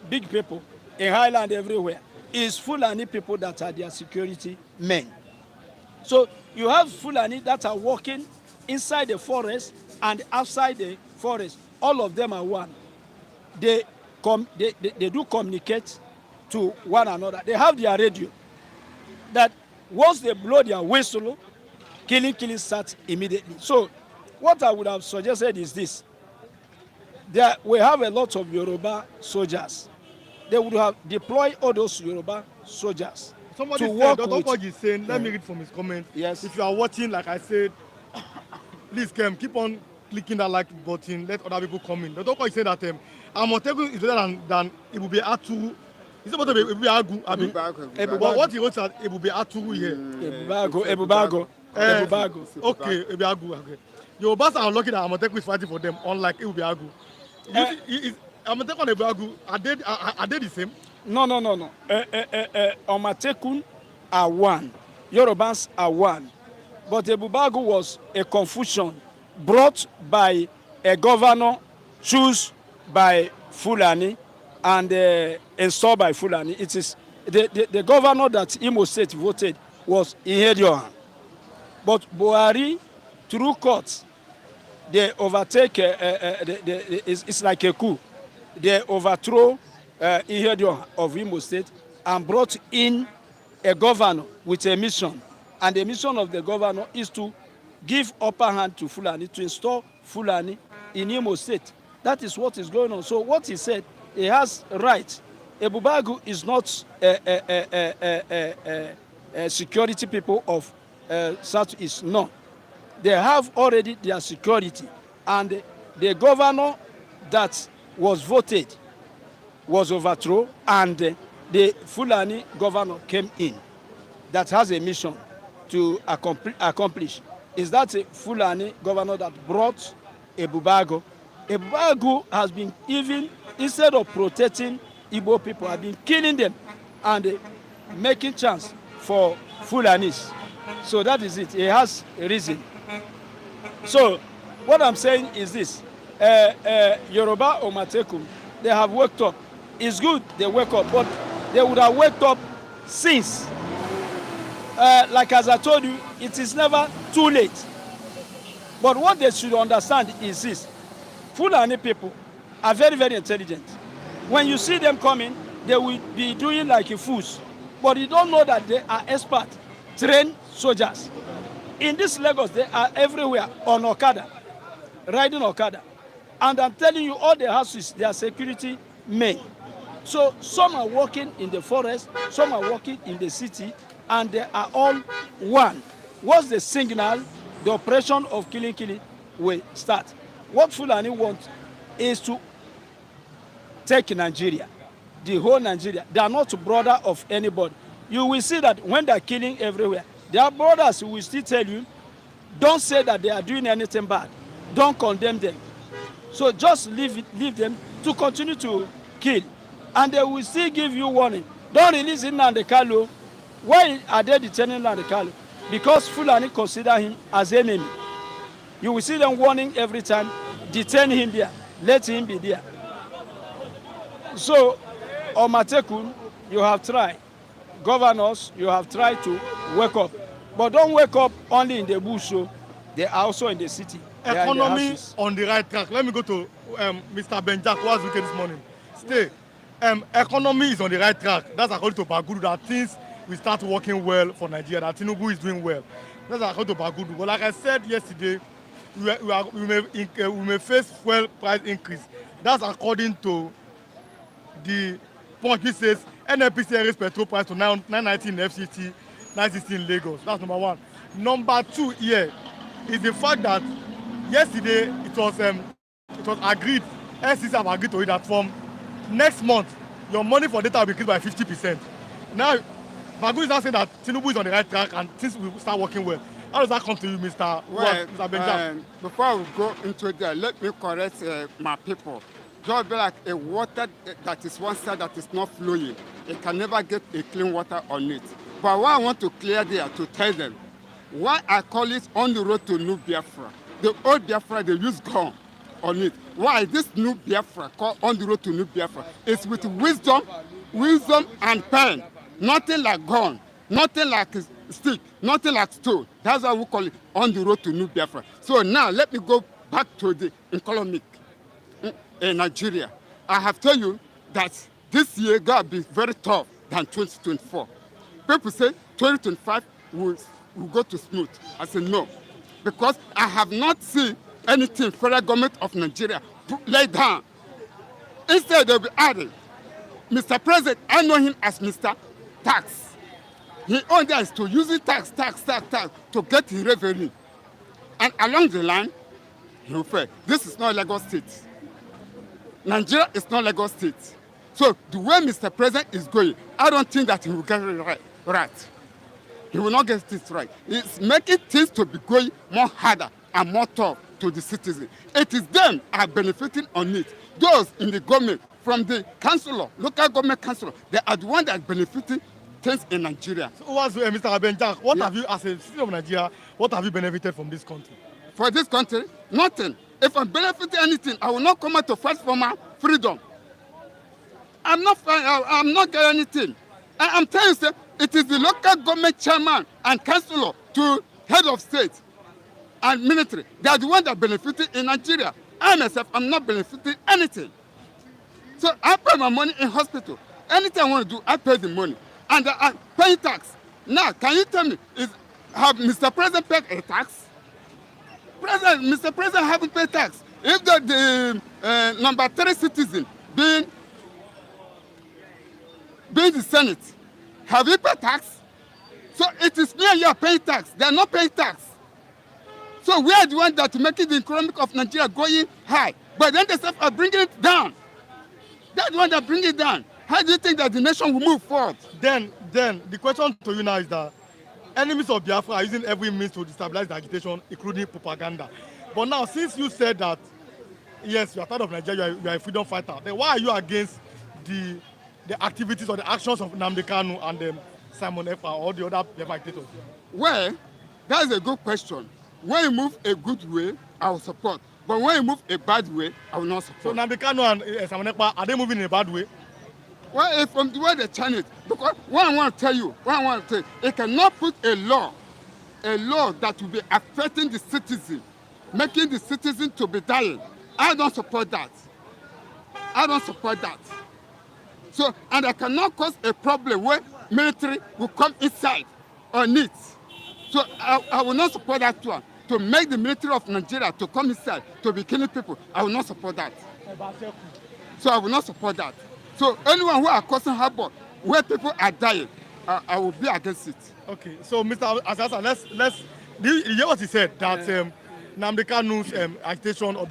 big people in Highland everywhere is Fulani people that are their security men. So you have Fulani that are working inside the forest and outside the forest. All of them are one. They do communicate to one another. They have their radio that once they blow their whistle, killing starts immediately. So what I would have suggested is this. We have a lot of Yoruba soldiers. They would have deployed all those Yoruba soldiers Somebody to said, work Dr. with. Okoji is saying, let me read from his comment. Yes. If you are watching, like I said, please keep on clicking that like button. Let other people come in. Dr. Okoji said that Amotekun is better than Ebube Aturu. It's supposed to be Ebube Agu. But what he wrote that Ebube Aturu here. Ebubago. Okay, Ebube Agu. Okay. Yorubas are lucky that Amotekun is fighting for them, unlike Ebube Agu. Amotekun and Ebube Agu, are they the same? No. Amotekun are one. Yorubas are one. But Ebubago was a confusion brought by a governor, choose by Fulani, and installed by Fulani. It is the governor that Imo State voted was Ihediohan. But Buhari, through courts, they overtake, it's like a coup. They overthrow Ihediohan of Imo State and brought in a governor with a mission. And the mission of the governor is to give upper hand to Fulani, to install Fulani in Imo State. That is what is going on. So what he said, he has right. Ebubagu is not security people of Southeast. No. They have already their security. And the governor that was voted was overthrown, and the Fulani governor came in that has a mission to accomplish. Is that a Fulani governor that brought Ebubago? Ebubago has been, even instead of protecting Igbo people, have been killing them. And making chance for Fulanis. So that is it. It has a reason. So what I'm saying is this. Yoruba or Amotekun, they have waked up. It's good they wake up, but they would have waked up since. Like as I told you, it is never too late. But what they should understand is this. Fulani people are very, very intelligent. When you see them coming, they will be doing like a fools. But you don't know that they are expert, trained soldiers. In this Lagos, they are everywhere on Okada, riding Okada. And I'm telling you, all the houses, they are security men. So some are working in the forest, some are working in the city, and they are all one. Once the signal, the operation of killing will start. What Fulani want is to take Nigeria, the whole Nigeria. They are not brother of anybody. You will see that when they are killing everywhere, their brothers will still tell you, don't say that they are doing anything bad. Don't condemn them. So just leave them to continue to kill. And they will still give you warning. Don't release Nnamdi Kanu. Why are they detaining Nnamdi Kanu? Because Fulani consider him as enemy. You will see them warning every time, detain him there, let him be there. So, Amotekun, you have tried. Governors, you have tried to wake up. But don't wake up only in the bush, so they are also in the city. Economy on the right track. Let me go to Mr. Benjak, who was speaking this morning. Stay. Economy is on the right track. That's according to Bagudu, that things will start working well for Nigeria, that Tinubu is doing well. That's according to Bagudu. But like I said yesterday, we may face fuel price increase. That's according to the point which says NNPC raised petrol price to 9.90 in FCT, 9.60 in Lagos. That's number one. Number two here is the fact that yesterday it was agreed, NCC have agreed to it that from next month your money for data will be increased by 50%. Now, Bagu is now saying that Tinubu is on the right track and things will start working well. How does that come to you, Mr. Benjak? Before we go into that, let me correct my people. Just be like a water that is one side that is not flowing. It can never get a clean water on it. But what I want to clear there to tell them, why I call it on the road to New Biafra. The old Biafra, they use gun on it. Why this new Biafra called on the road to New Biafra? It's with wisdom and pen. Nothing like gun, nothing like stick, nothing like stone. That's why we call it on the road to New Biafra. So now let me go back to the economic in Nigeria. I have told you that this year going to be very tough than 2024. People say 2025 will go to smooth. I say no, because I have not seen anything federal government of Nigeria lay down. Instead they'll be adding. Mr. President, I know him as Mr. Tax. He only is to using tax to get his revenue. And along the line, he will fail. This is not Lagos State. Nigeria is not Lagos State. So the way Mr. President is going, I don't think that he will get it right. He will not get it right. It's making things to be going more harder and more tough to the citizens. It is them are benefiting on it. Those in the government, from the councillor, local government councillor, they are the ones that are benefiting things in Nigeria. So Mr. Benjak, what have you, as a citizen of Nigeria, what have you benefited from this country? For this country, nothing. If I'm benefiting anything, I will not come out to fight for my freedom. I'm not getting anything. I'm telling you, sir, it is the local government chairman and councillor to head of state and military. They are the ones that are benefiting in Nigeria. I myself, I'm not benefiting anything. So I pay my money in hospital. Anything I want to do, I pay the money. And I'm paying tax. Now, can you tell me, have Mr. President paid a tax? Mr. President haven't paid tax. If the number 3 citizen being the Senate, have you paid tax? So it is me and you are paying tax. They are not paying tax. So we are the ones that making the economic of Nigeria going high. But then they are bringing it down. They're the one that bring it down. How do you think that the nation will move forward? Then the question to you now is that enemies of Biafra are using every means to destabilize the agitation, including propaganda. But now, since you said that, yes, you are part of Nigeria, you are a freedom fighter, then why are you against the activities or the actions of Nnamdi Kanu and Simon Ekpa or the other agitators? Well, that's a good question. When you move a good way, I will support. But when you move a bad way, I will not So support. Nnamdi Kanu and Simon Ekpa, are they moving in a bad way? Well, if from the way they chant it, because what I want to tell you, it cannot put a law that will be affecting the citizen, making the citizen to be dying. I don't support that. I don't support that. So, and I cannot cause a problem where military will come inside on it. So I will not support that one. To make the military of Nigeria to come inside to be killing people, I will not support that. So I will not support that. So anyone who are causing havoc where people are dying, I will be against it. Okay, so Mr. Asasa, let's do you hear what he said that Nnamdi Kanu's agitation or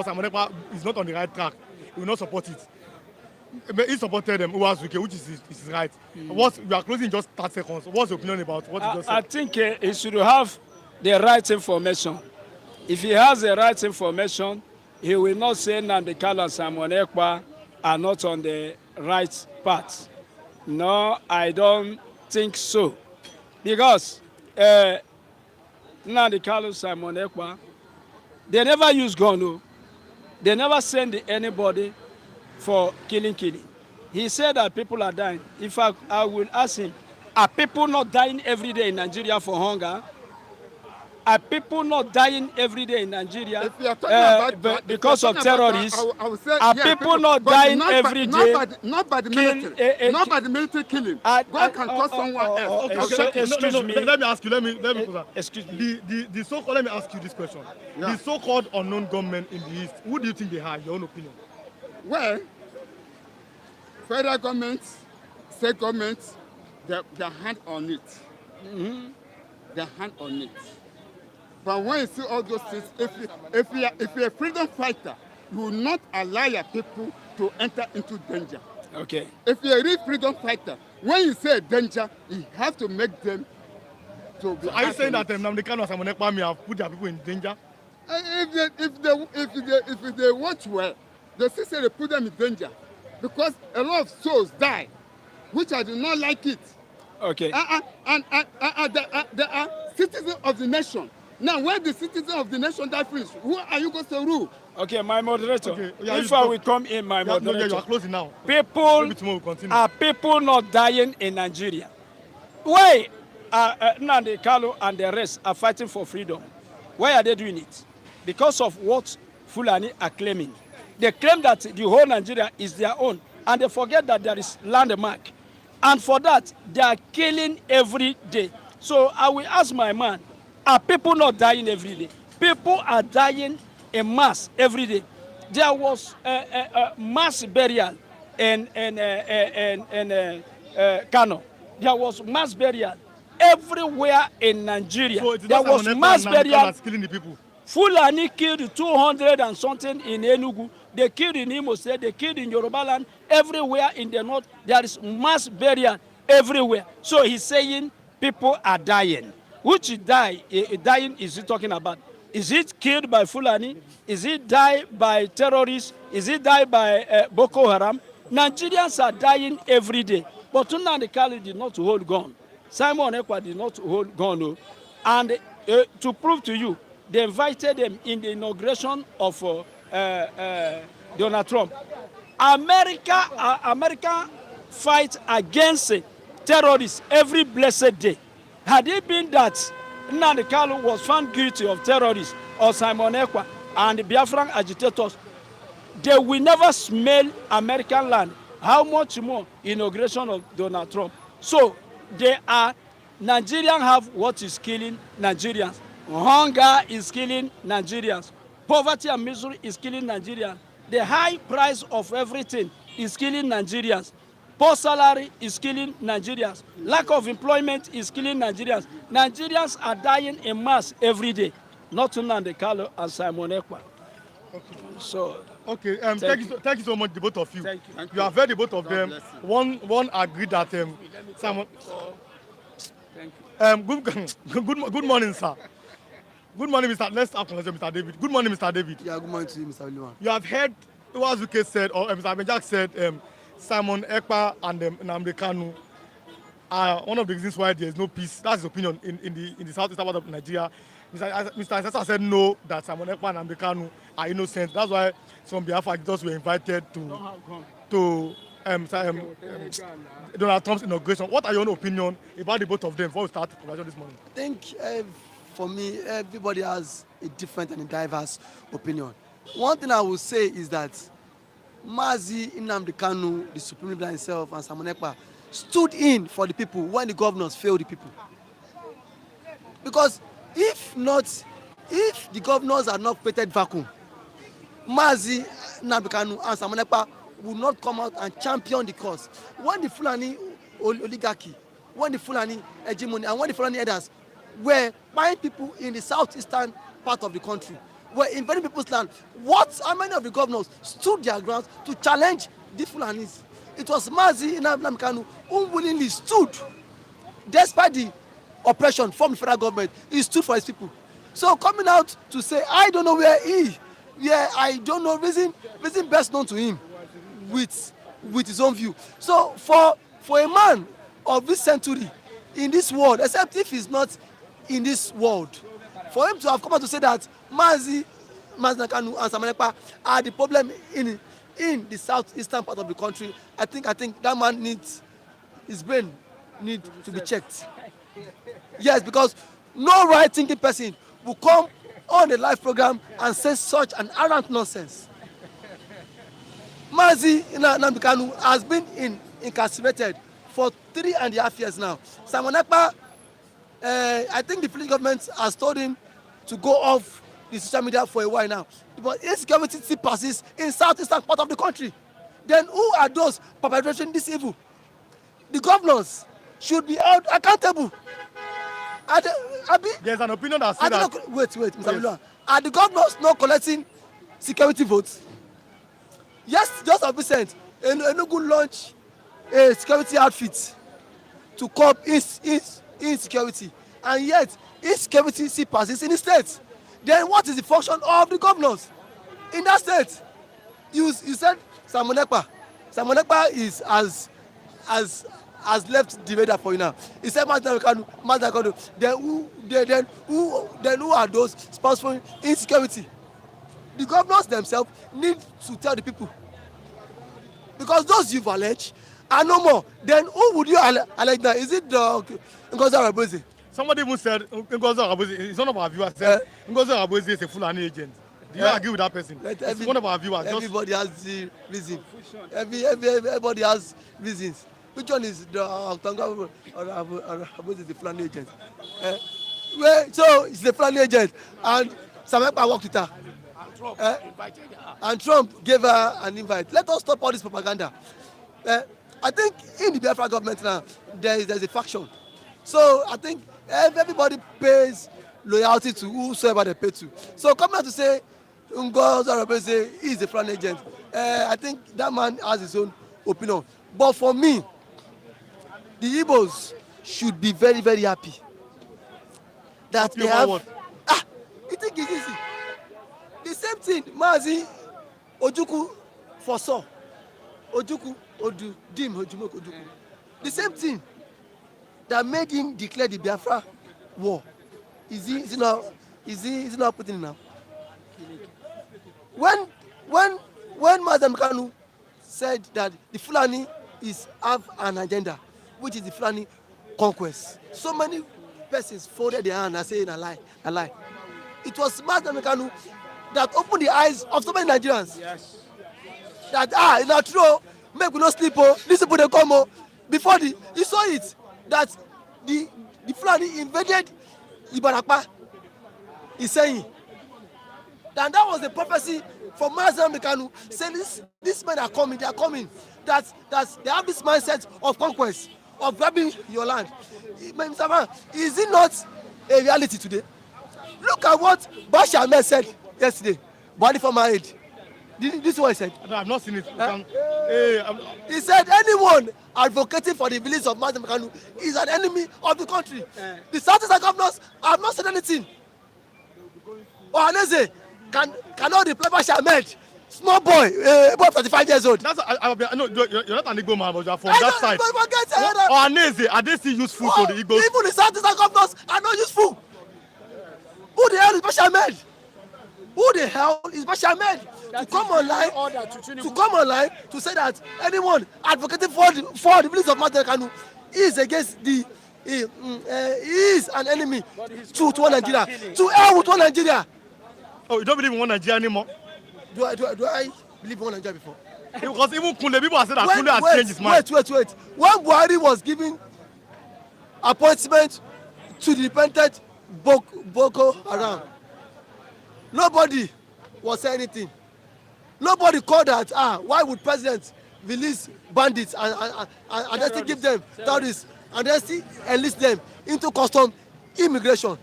Simon Ekpa is not on the right track. He will not support it. He supported Uwazuke, which is his right. You are closing just 30 seconds. What's your opinion about what you just said? I think he should have the right information. If he has the right information, he will not say Nnamdi Kanu and Simon Ekpa are not on the right path. No, I don't think so. Because Nnamdi Kanu, Simon Ekpa, they never use gun. No. They never send anybody for killing. He said that people are dying. In fact, I will ask him, are people not dying every day in Nigeria for hunger? Are people not dying every day in Nigeria If you are talking about that, because of terrorists? I will say, are yeah, people not dying every day? Not by the military. Not by the military killing. God can cause someone else. Excuse me. Let me ask you. Let me excuse me. The so-called. Let me ask you this question. Yeah. The so-called unknown gunmen in the east. Who do you think they are? Your own opinion. Well, federal government, state government, their hand on it. Mm-hmm. Their hand on it. But when you see all those things, if you're a freedom fighter, you will not allow your people to enter into danger. Okay. If you're a real freedom fighter, when you say danger, you have to make them to be. So are you saying that Nnamdi Kanu and Simon Ekpa may have put their people in danger? If they watch well, they still say they put them in danger because a lot of souls die, which I do not like it. Okay. They are citizens of the nation. Now, when the citizens of the nation die finish, who are you going to rule? Okay, my moderator. Okay. Yeah, if I will come in, my moderator. You are closing now. People Maybe tomorrow we'll continue. are people not dying in Nigeria. Why Nnamdi Kanu and the rest are fighting for freedom? Why are they doing it? Because of what Fulani are claiming. They claim that the whole Nigeria is their own, and they forget that there is landmark. And for that, they are killing every day. So I will ask my man, are people not dying every day? People are dying en mass every day. There was a mass burial in Kano. There was mass burial everywhere in Nigeria. So there was mass burial. Killing the people. Fulani killed 200 and something in Enugu. They killed in Imo State. They killed in Yorubaland. Everywhere in the north, there is mass burial everywhere. So he's saying people are dying. Which dying is he talking about? Is it killed by Fulani? Is it died by terrorists? Is it died by Boko Haram? Nigerians are dying every day. But Nnamdi Kanu did not hold gun. Simon Ekpa did not hold gun. No. And to prove to you, they invited them in the inauguration of Donald Trump. America fight against terrorists every blessed day. Had it been that Nnamdi Kanu was found guilty of terrorism or Simon Ekpa and the Biafran agitators, they will never smell American land. How much more inauguration of Donald Trump? So Nigerians have what is killing Nigerians. Hunger is killing Nigerians. Poverty and misery is killing Nigerians. The high price of everything is killing Nigerians. Poor salary is killing Nigerians. Lack of employment is killing Nigerians. Nigerians are dying en mass every day. Not Nnamdi Kanu and Simon Ekpa. Okay. So. Okay. Thank you so much, the both of you. Thank you. You have heard the both of God them. bless you. One agreed that Simon. Thank you. Good morning, sir. Good morning, Mr. Let's have conversation, Mr. David. Good morning, Mr. David. Yeah, good morning to you, Mr. William. You have heard what Zuke said, or Mr. Benjak said, Simon Ekpa and Nnamdi Kanu one of the reasons why there is no peace. That's his opinion in the southeastern part of Nigeria. Mr. Sessa said no, that Simon Ekpa and Nnamdi Kanu are innocent. That's why some Biafra actors were invited to Donald Trump's inauguration. What are your own opinion about the both of them before we start the conversation this morning? I think for me, everybody has a different and a diverse opinion. One thing I will say is that Mazi Nnamdi Kanu, the Supreme Leader himself, and Simon Ekpa stood in for the people when the governors failed the people. Because if the governors had not created vacuum, Mazi Nnamdi Kanu and Simon Ekpa would not come out and champion the cause. When the Fulani oligarchy, when the Fulani hegemony, and when the Fulani headers were buying people in the southeastern part of the country, were invading people's land, how many of the governors stood their ground to challenge the Fulanis? It was Mazi Nnamdi Kanu who willingly stood, despite the oppression from the federal government. He stood for his people. So coming out to say, I don't know I don't know, reason best known to him with his own view. So for a man of this century in this world, except if he's not in this world, for him to have come out to say that Mazi Kanu and Simon Ekpa are the problem in the southeastern part of the country, I think that man his brain needs to be checked. Yes, because no right-thinking person will come on a live program and say such an arrant nonsense. Mazi Nnamdi Kanu has been incarcerated for 3.5 years now. Simon Ekpa, I think the British government has told him to go off the social media for a while now. But insecurity still persists in southeastern part of the country. Then who are those perpetrating this evil? The governors should be held accountable. There's an opinion that says that... Wait, Mr. Milua. Are the governors not collecting security votes? Yes, just of recent, Enugu launched a security outfit to curb insecurity. And yet, insecurity still persists in the state. Then what is the function of the governors in that state? You said Simon Ekpa. Simon Ekpa has left the radar for you now. He said Mazi Kanu. Then who are those sponsoring insecurity? The governors themselves need to tell the people. Because those you've alleged are no more. Then who would you allege now? Is it the Ngozi Arabozi? Somebody even said Ngozi Arabozi, it's one of our viewers said Ngozi Arabozi is a Fulani agent. Do you agree with that person? It's one of our viewers. Everybody has the reason. Everybody has reasons. Which one is the Arabozi is the Fulani agent? So it's the Fulani agent, and Simon Ekpa worked with her. And Trump gave her an invite. Let us stop all this propaganda. I think in the Biafra government now, there's a faction. So I think everybody pays loyalty to whosoever they pay to. So coming out to say Ngozi Arabozi is a Fulani agent, I think that man has his own opinion. But for me, the Igbos should be very, very happy that they have. You think it's easy? The same thing Mazi Ojukwu foresaw. Ojukwu Odu Dim Ojukwu. The same thing that made him declare the Biafra war. Is he not putting it now? When Mazi Kanu said that the Fulani have an agenda, which is the Fulani conquest, so many persons folded their hand and saying a lie. It was Mazi Kanu that opened the eyes of so many Nigerians. Yes. That it's not true. Make we not sleep. These people they come. Before you saw it that the Fulani invaded Ibarakpa. He's saying that was the prophecy for Mazi Kanu saying these men are coming. They are coming. That they have this mindset of conquest, of grabbing your land. Mr. Man, is it not a reality today? Look at what Bashir Ahmed said yesterday. Body for marriage. This is what he said. No, I've not seen it. He said anyone advocating for the release of Mazi Kanu is an enemy of the country. The Southeastern governors have not said anything. Ohaneze cannot reply Bashir Ahmed small boy, boy 35 years old. That's no, you're not an Igbo man, but you're from that side. Or Aneze, are they still useful to the Igbos? Even the Southeastern governors are not useful. Who the hell is Bashar Ahmed? Who the hell is Bashar Ahmed to come online to say that anyone advocating for the release of Nnamdi Kanu is against the is an enemy to one Nigeria. To hell with one Nigeria. Oh, you don't believe in one Nigeria anymore? Do I believe in one Nigeria before? Because even Kunle, people have said that Kunle has changed his mind. Wait. When Buhari was giving appointment to the repentant Boko Haram, nobody was saying anything. Nobody called that. Why would president release bandits and then still give them terrorists and then still enlist them into custom immigration?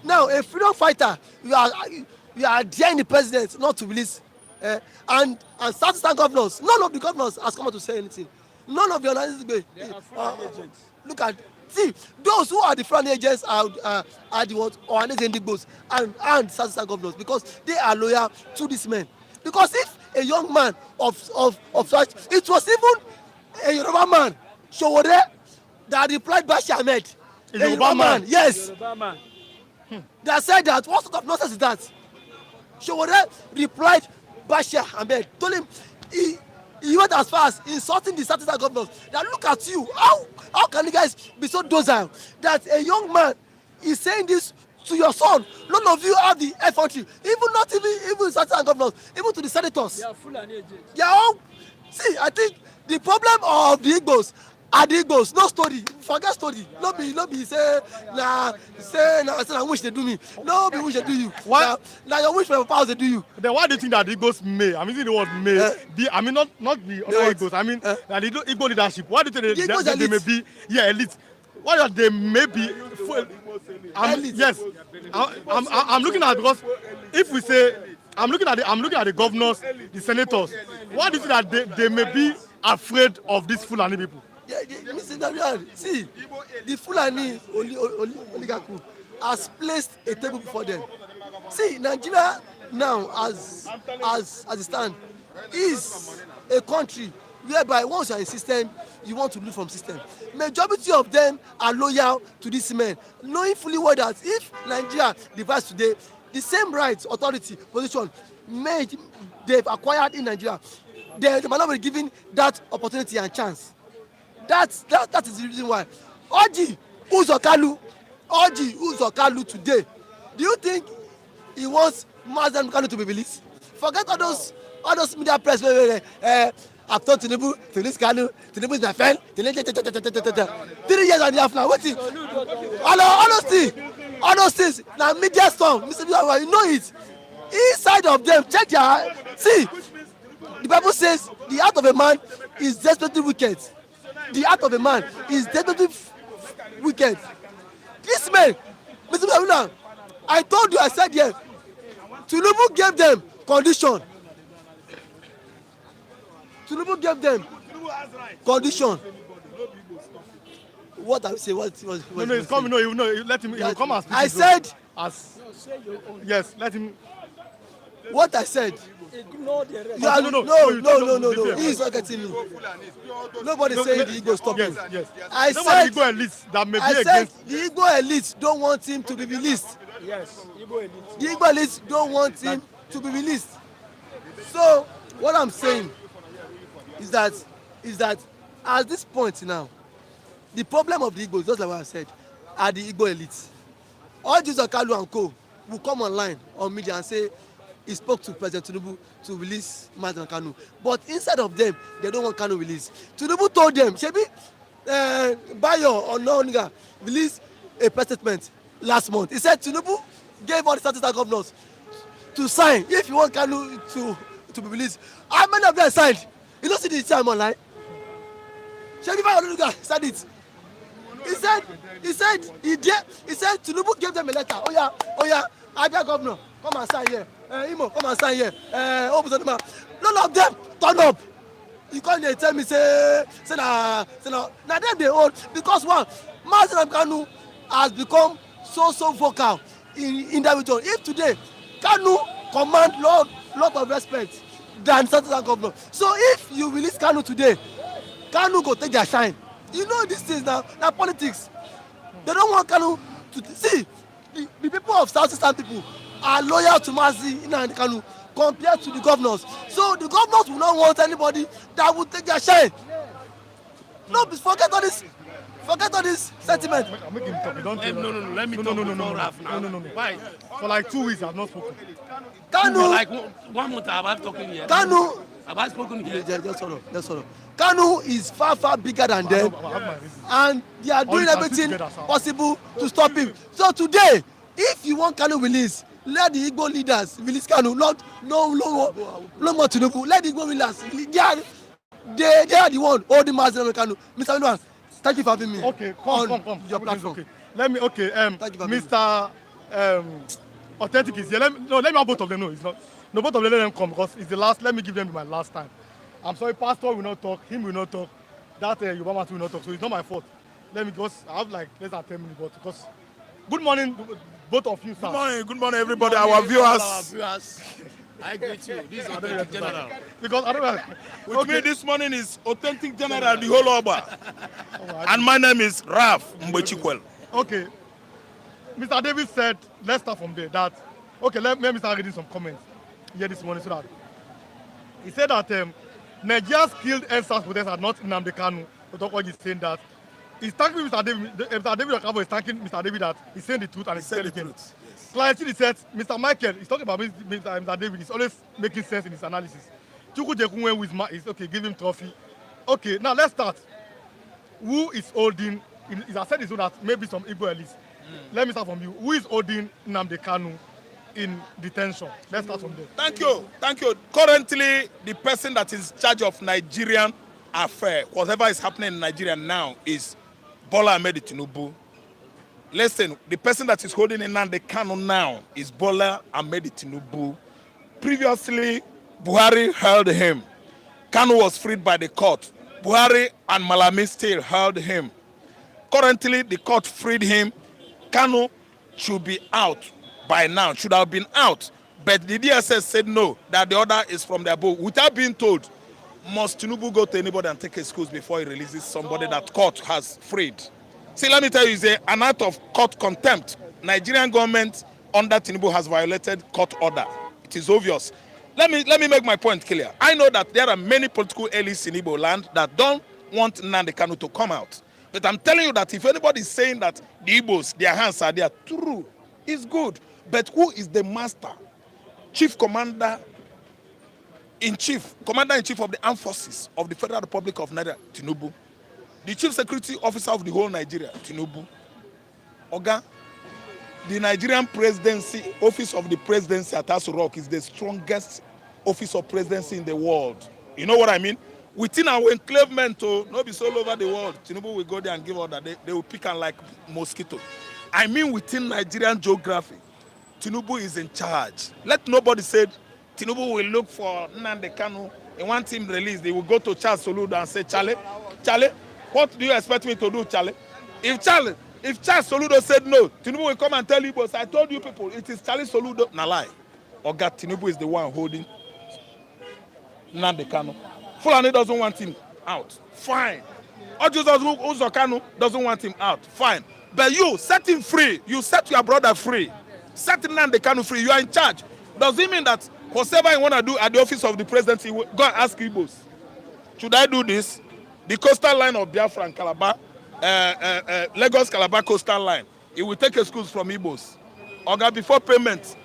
Now, a freedom fighter, you are daring the president not to release. And Southeastern governors, none of the governors has come out to say anything. None of the organizations. Look at, see, those who are the front agents are the ones organizing the Igbos and Southeastern governors, because they are loyal to these men. Because if a young man of such, it was even a Yoruba man, Showore, that replied Bashar Ahmed. A Yoruba man? Yes. Yoruba man. They said that, what sort of nonsense is that? Showore replied Bashar Ahmed, told him he went as far as insulting the Southeastern governors. That look at you, how can you guys be so docile that a young man is saying this to your son? None of you have the effrontery, not even Southeastern governors, even to the senators. They are full and agents. They are all, see, I think the problem of the Igbos are the Igbos, no story, forget story. No be say na wish they do me. No be wish they do you. Why? Now your wish for your powers they do you. Then why do you think that the Igbos may? I'm using the word may. I mean not the other Igbos. I mean that the Igbo leadership. Why do you think they may be elite? Why are they may be elite? Yes. I'm looking at, because if we say I'm looking at the governors, the senators. Why do you think that they may be afraid of these Fulani people? See, the Fulani oligarchy has placed a table before them. See, Nigeria now, as it stands, is a country whereby once you are in system, you want to move from system. Majority of them are loyal to these men, knowing fully well that if Nigeria divides today, the same rights, authority, position they've acquired in Nigeria, they might not be given that opportunity and chance. That is the reason why. Oji Uzokalu today, do you think he wants Nnamdi Kanu to be released? Forget all those media press where I've told Tinubu to release Kanu, Tinubu is my friend, 3 years and a half now, waiting. All those things, now media storm, Mr. You know it. Inside of them, check see, the Bible says the heart of a man is desperately wicked. The heart of a man is desperately wicked. This man, Mr. Abdullah, I told you, I said here, Tinubu gave them condition. Tinubu gave them condition. What I say? What No, he's coming. No, let him. He will come as. I said. Yes, let him. What I said. Ignore the rest. No. He is not getting me. Nobody saying the Igbo stop him. Yes. I said the Igbo elites that may be against. The Igbo elites don't want him to be released. Yes, Igbo elite. The Igbo elites don't want him to be released. So what I'm saying is that at this point now, the problem of the Igbos, just like what I said, are the Igbo elites. All these Okalu and co will come online on media and say he spoke to President Tinubu to release Nnamdi Kanu. But inside of them, they don't want Kanu released. Tinubu told them, Shebi, Bayo or Nonga released a press statement last month. He said Tinubu gave all the Southeastern governors to sign if you want Kanu to be released. How many of them signed? You don't see the time online. Shebi Bayo Nonga said it. He said Tinubu gave them a letter. Oh yeah, Abia governor, come and sign here. Imo, come and sign here. None of them turn up. You can't tell me say now them they own, because one, Nnamdi Kanu has become so vocal in that region. If today Kanu command lot of respect than southern governor. So if you release Kanu today, Kanu go take their shine. You know these things now, na politics. They don't want Kanu to see. The people of southeastern people are loyal to Mazi Nnamdi Kanu compared to the governors. So the governors will not want anybody that will take their shine. No, forget all this sentiment. Make him talk. You don't say No, let me talk before Raf now. No. Why? For like 2 weeks, I've not spoken. Kanu, Like 1 month I've talking here. Kanu, Have I spoken here? just hold on. Kanu is far bigger than them, I have my reasons. and they are doing you can everything sit together, sir. possible to stop him. So today, if you want Kanu release, let the Igbo leaders release Kanu. No more Tinubu. Let the Igbo leaders. They are the one holding Mazi Kanu. Mr. Luan, thank you for having me. Okay, come. Your Okay, platform. okay. Let me. Okay. Thank you for Mr. Authentic is here. Let me have both of them. No, it's not. No, both of them let them come because it's the last. Let me give them my last time. I'm sorry, Pastor will not talk. Him will not talk. That Yorubaland will not talk. So it's not my fault. Let me just. I have like less than 10 minutes, but because. Good morning, both of you, sir. Good morning, everybody, our viewers. I greet you. This is Authentic General. Because I don't know. With me this morning is Authentic General, the whole Oba. And my name is Raf Mbechikwel. Okay. Mr. David said, let's start from there. That let me start reading some comments here this morning. So that he said that Nigeria's killed NSAS protesters, not Nnamdi Kanu. Otokoji is saying that he's thanking Mr. David. Mr. David Okabo is thanking Mr. David that he's saying the truth and he's telling the truth. Clarity said, Mr. Michael, he's talking about Mr. David. He's always making sense in his analysis. Chukwu Jekunwe is okay, give him trophy. Okay, now let's start. Who is holding? Is I said this so that maybe some Igbo elites. Let me start from you. Who is holding Nnamdi Kanu in detention? Let's start from there. Thank you. Currently, the person that is in charge of Nigerian affairs, whatever is happening in Nigeria now, is Bola Ahmed Tinubu. Listen, the person that is holding Nnamdi Kanu now is Bola Ahmed Tinubu. Previously, Buhari held him. Kanu was freed by the court. Buhari and Malami still held him. Currently, the court freed him. Kanu should be out by now, should have been out. But the DSS said no, that the order is from the above. Without being told, must Tinubu go to anybody and take excuse before he releases somebody that court has freed? See, let me tell you, it's an act of court contempt. Nigerian government under Tinubu has violated court order. It is obvious. Let me make my point clear. I know that there are many political elites in Igbo land that don't want Nnamdi Kanu to come out. But I'm telling you that if anybody is saying that the Igbos, their hands are there, true, it's good. But who is the master? Commander-in-chief of the armed forces of the Federal Republic of Nigeria, Tinubu. The chief security officer of the whole Nigeria, Tinubu. Oga, the Nigerian presidency, office of the presidency at Aso Rock is the strongest office of presidency in the world. You know what I mean? Within our enclavement, not be all over the world. Tinubu will go there and give order. They will pick on like mosquito. I mean within Nigerian geography, Tinubu is in charge. Let nobody say Tinubu will look for Nnamdi Kanu. They want him released. They will go to Charles Soludo and say, Charlie, what do you expect me to do, Charlie? If Charles Soludo said no, Tinubu will come and tell you, boss, I told you people, it is Charlie Soludo. Nah, lie. Oga, Tinubu is the one holding Nnamdi Kanu. Fulani doesn't want him out. Fine. Ojuzo Kanu doesn't want him out. Fine. But you set him free. You set your brother free. Set Nnamdi Kanu free. You are in charge. Does it mean that whatever you want to do at the office of the presidency, go and ask Igbos? Should I do this? The coastal line of Biafra and Calabar, Lagos-Calabar coastal line, it will take excuse from Igbos. Oga, before payment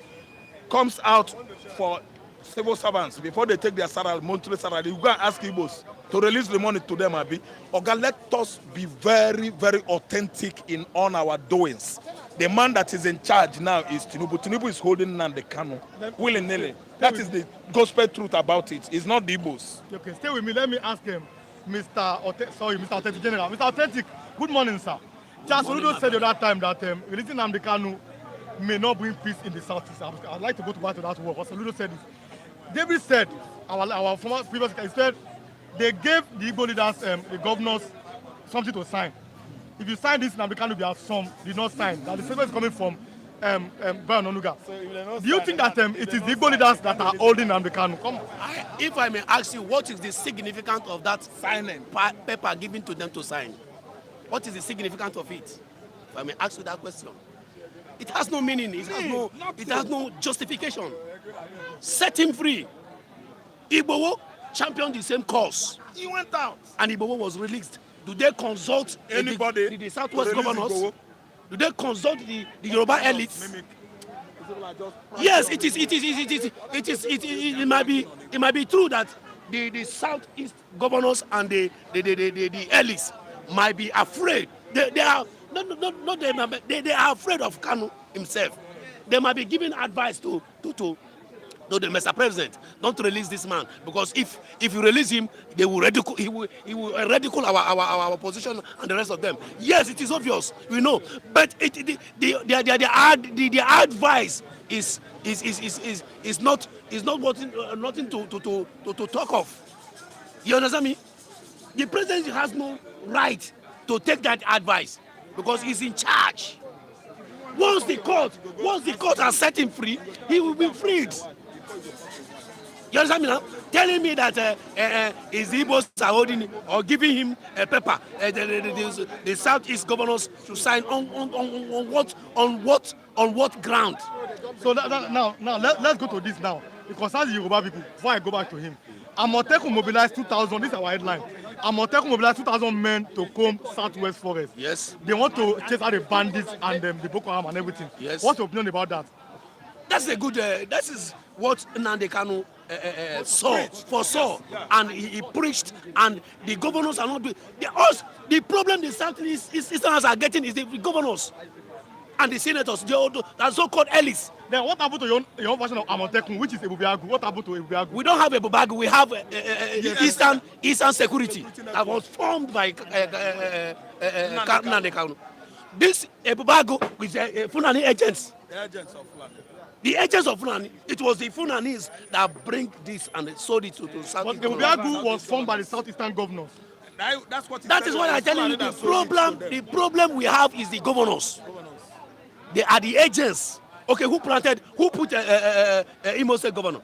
comes out for civil servants, before they take their salary, monthly salary, you go and ask Igbos to release the money to them, Abi. Oga, let us be very, very authentic in all our doings. The man that is in charge now is Tinubu. Tinubu is holding Nnamdi Kanu willy-nilly. That is the gospel truth about it. It's not the Igbos. Okay, stay with me. Let me ask him, Mr. Authentic General. Mr. Authentic, good morning, sir. Charles Soludo said the other time that releasing Nnamdi Kanu may not bring peace in the southeast. I'd like to go back to that word. But Soludo said this. David said, our former previous guy said, they gave the Igbo leaders, the governors, something to sign. If you sign this, Nnamdi Kanu will have some did not sign. Now the statement is coming from Brian Onuga. Do you think that it is the Igbo leaders that are holding Nnamdi Kanu? Come on. If I may ask you, what is the significance of that signing paper given to them to sign? What is the significance of it? If I may ask you that question. It has no meaning. It has no justification. Set him free. Igbowo championed the same cause. He went out. And Igbowo was released. Do they consult Anybody? the Southwest Release governors? Igbowo? Do they consult the Yoruba elites? Yes, it might be true that the Southeast governors and the elites might be afraid. They are they are afraid of Kanu himself. They might be giving advice to the Mr. President, don't release this man, because if you release him, they will ridicule. He will ridicule our position and the rest of them. Yes, it is obvious, we know, but the advice is not nothing to talk of. You understand me? The president has no right to take that advice because he's in charge. Once the court has set him free, he will be freed. You understand me now? Telling me that his Igbos are holding or giving him a paper, the Southeast governors to sign on what ground? So now let's go to this now. It concerns the Yoruba people. Before I go back to him, Amotekun mobilized 2,000. This is our headline. Amotekun mobilized 2,000 men to comb Southwest Forest. Yes. They want to chase out the bandits and the Boko Haram and everything. Yes. What's your opinion about that? That's a good. That is what Nnamdi Kanu foresaw, and he preached, and the governors are not doing. The problem the Southeasterners are getting is the governors and the senators, the so-called elites. Then what happened to your own version of Amotekun, which is Ebubiagu? What happened to Ebubiagu? We don't have Ebubiagu. We have Eastern Security that was formed by Nnamdi Kanu. This Ebubiagu is Fulani agents. The agents of Fulani. The agents of Fulani, it was the Fulanis that bring this and sold it to South. But Ebubiagu was formed by the Southeastern governors. That is why I tell you the problem we have is the governors. They are the agents. Okay, who put Imo State governor?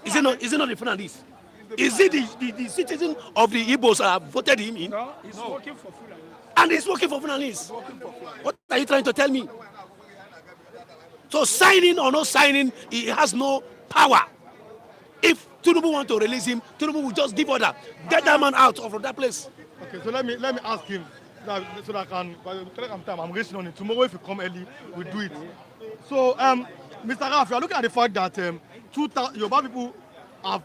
Is it not the Fulanis? Is it the citizen of the Igbos that have voted him in? No, he's working for Fulani. And he's working for Fulanis. What are you trying to tell me? So signing or not signing, he has no power. If Tinubu want to release him, Tinubu will just give order. Get that man out of that place. Okay, so let me ask him so that I can. I'm racing on it. Tomorrow, if you come early, we do it. So, Mr. Raf, you are looking at the fact that Yoruba people have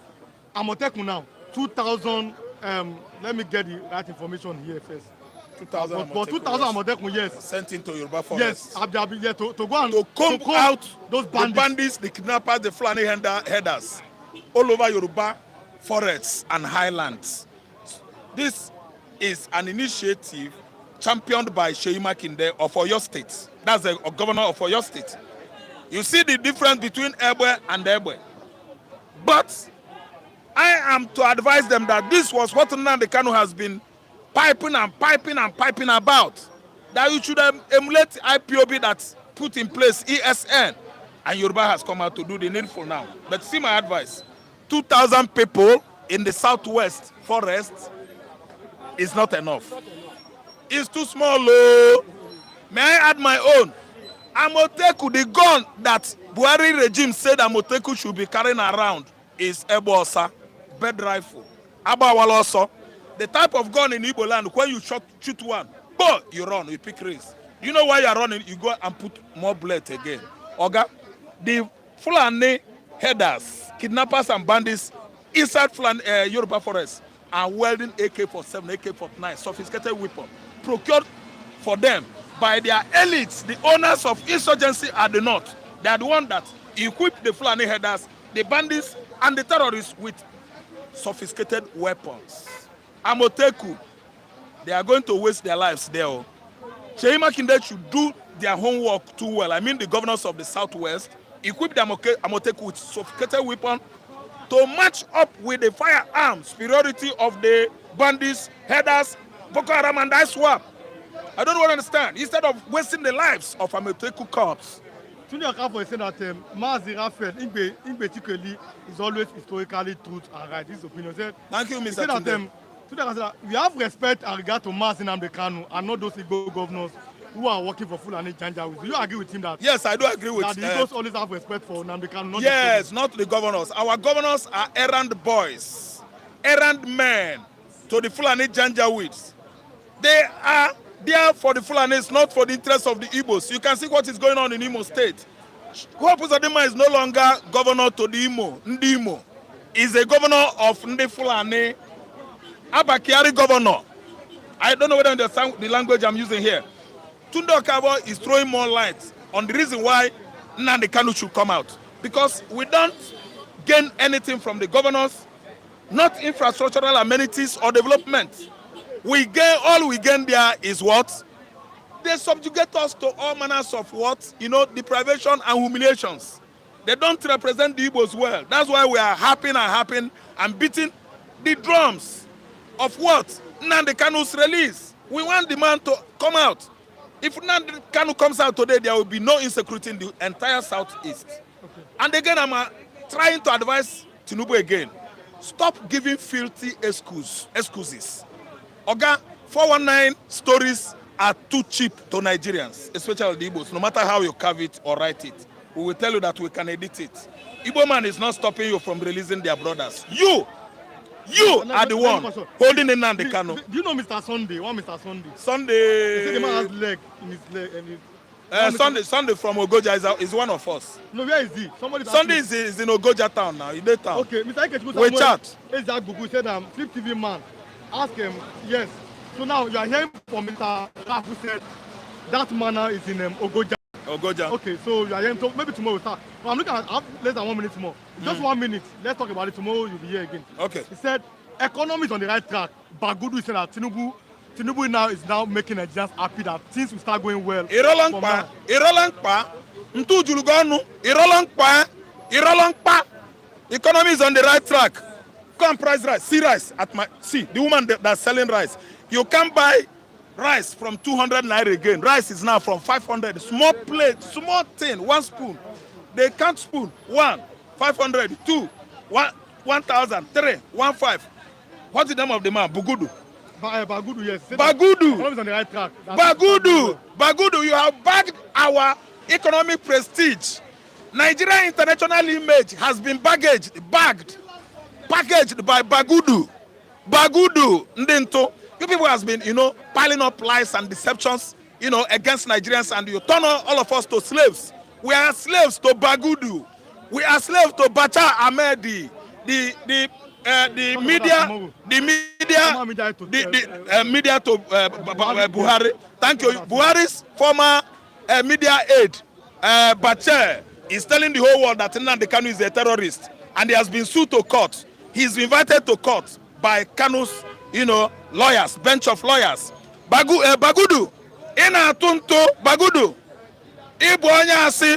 Amotekun now. 2,000. Let me get the right information here first. 2,000 but 2,000 Amotekun, yes. Sent into Yoruba forest. Yes, yeah, to go and to comb out those bandits. The bandits, the kidnappers, the Fulani headers, all over Yoruba forests and highlands. This is an initiative championed by Seyi Makinde of Oyo State. That's the governor of Oyo State. You see the difference between Egbe and Egbe. But I am to advise them that this was what Nnamdi Kanu has been piping about. That you should emulate IPOB that put in place ESN. And Yoruba has come out to do the needful now. But see my advice. 2,000 people in the Southwest forest is not enough. It's too small. May I add my own? Amotekun, the gun that Buhari regime said Amotekun should be carrying around is Ebosa, bird rifle. Abawal also. The type of gun in Igbo land, when you shoot one, but you run, you pick race. You know why you're running? You go and put more bullet again. Oga, the Fulani headers, kidnappers and bandits inside Fulani, Yoruba forest are welding AK-47, AK-49, sophisticated weapon, procured for them by their elites, the owners of insurgency at the north. They are the one that equip the Fulani headers, the bandits, and the terrorists with sophisticated weapons. Amotekun, they are going to waste their lives there. Seyi Makinde should do their homework too well. I mean the governors of the Southwest, equip the Amotekun with sophisticated weapons to match up with the firearm superiority of the bandits, headers, Boko Haram and Iswap. I don't want to understand. Instead of wasting the lives of Amotekun corps, Tunde Okafor is saying that Mazi Raphael Ingbe Chikeli is always historically truth and right. His opinion. Thank you, He Mr. said that Tunde. Tunde Okafor said that we have respect and regard to Mazi Nnamdi Kanu and not those Igbo governors who are working for Fulani Janjaweed. Do you agree with him that? Yes, I do agree with that the Igbos always have respect for Nnamdi Kanu? Not yes, not the governors. Our governors are errand boys, errand men to the Fulani Janjaweeds. They are there for the Fulanis, not for the interests of the Igbos. You can see what is going on in Imo State. Hope Uzodinma is no longer governor to the Ndi Imo. He's a governor of Ndi Fulani. Abba Kyari governor. I don't know whether you understand the language I'm using here. Tunde Okafor is throwing more light on the reason why Nnamdi Kanu should come out. Because we don't gain anything from the governors, not infrastructural amenities or development. All we gain there is what? They subjugate us to all manners of what? Deprivation and humiliations. They don't represent the Igbos well. That's why we are happy and beating the drums of what? Nnamdi Kanu's release. We want the man to come out. If Nnamdi Kanu comes out today, there will be no insecurity in the entire southeast. Okay. And again, I'm trying to advise Tinubu again. Stop giving filthy excuses. Oga, 419 stories are too cheap to Nigerians, especially the Igbos. No matter how you carve it or write it, we will tell you that we can edit it. Igbo man is not stopping you from releasing their brothers. You are the one holding in Nnamdi Kanu. Do you know Mr. Sunday? One Mr. Sunday. Sunday. He said the man has leg in his leg. And Sunday from Ogoja is one of us. No, where is he? Sunday is in Ogoja town now. In that town. Okay, Mr. Ikechi, we chat. Ezak Bugu said, Flip TV man, ask him, yes. So now you are hearing from Mr. Raf who said that manor is in Ogoja. Okay, so you are hearing, so maybe tomorrow we'll start. But I'm looking at less than 1 minute more. Just 1 minute. Let's talk about it. Tomorrow you'll be here again. Okay. He said, economy is on the right track. Bagudu said that Tinubu now is making Nigerians happy that things will start going well. Economy is on the right track. Come price rice. See the woman that's selling rice. You can buy rice from 200 naira again. Rice is now from 500. Small plate, small thing, 1 spoon. They count spoon. 1, 500, 2, 1,000, 3, 1,500. What's the name of the man? Bugudu. Bagudu, yes. Bagudu. On the right track. Bagudu, you have bagged our economic prestige. Nigeria international image has been packaged by Bagudu. Ndinto. You people has been, piling up lies and deceptions, against Nigerians, and you turn all of us to slaves. We are slaves to Bagudu. We are slaves to Bacha Ahmedi. The media to Buhari. Thank you. Buhari's former media aide, Bache, is telling the whole world that Nnamdi Kanu is a terrorist, and he has been sued to court. He's been invited to court by Kanu's, lawyers, bench of lawyers. Bagudu, ina tunto Bagudu, ibu onye asi.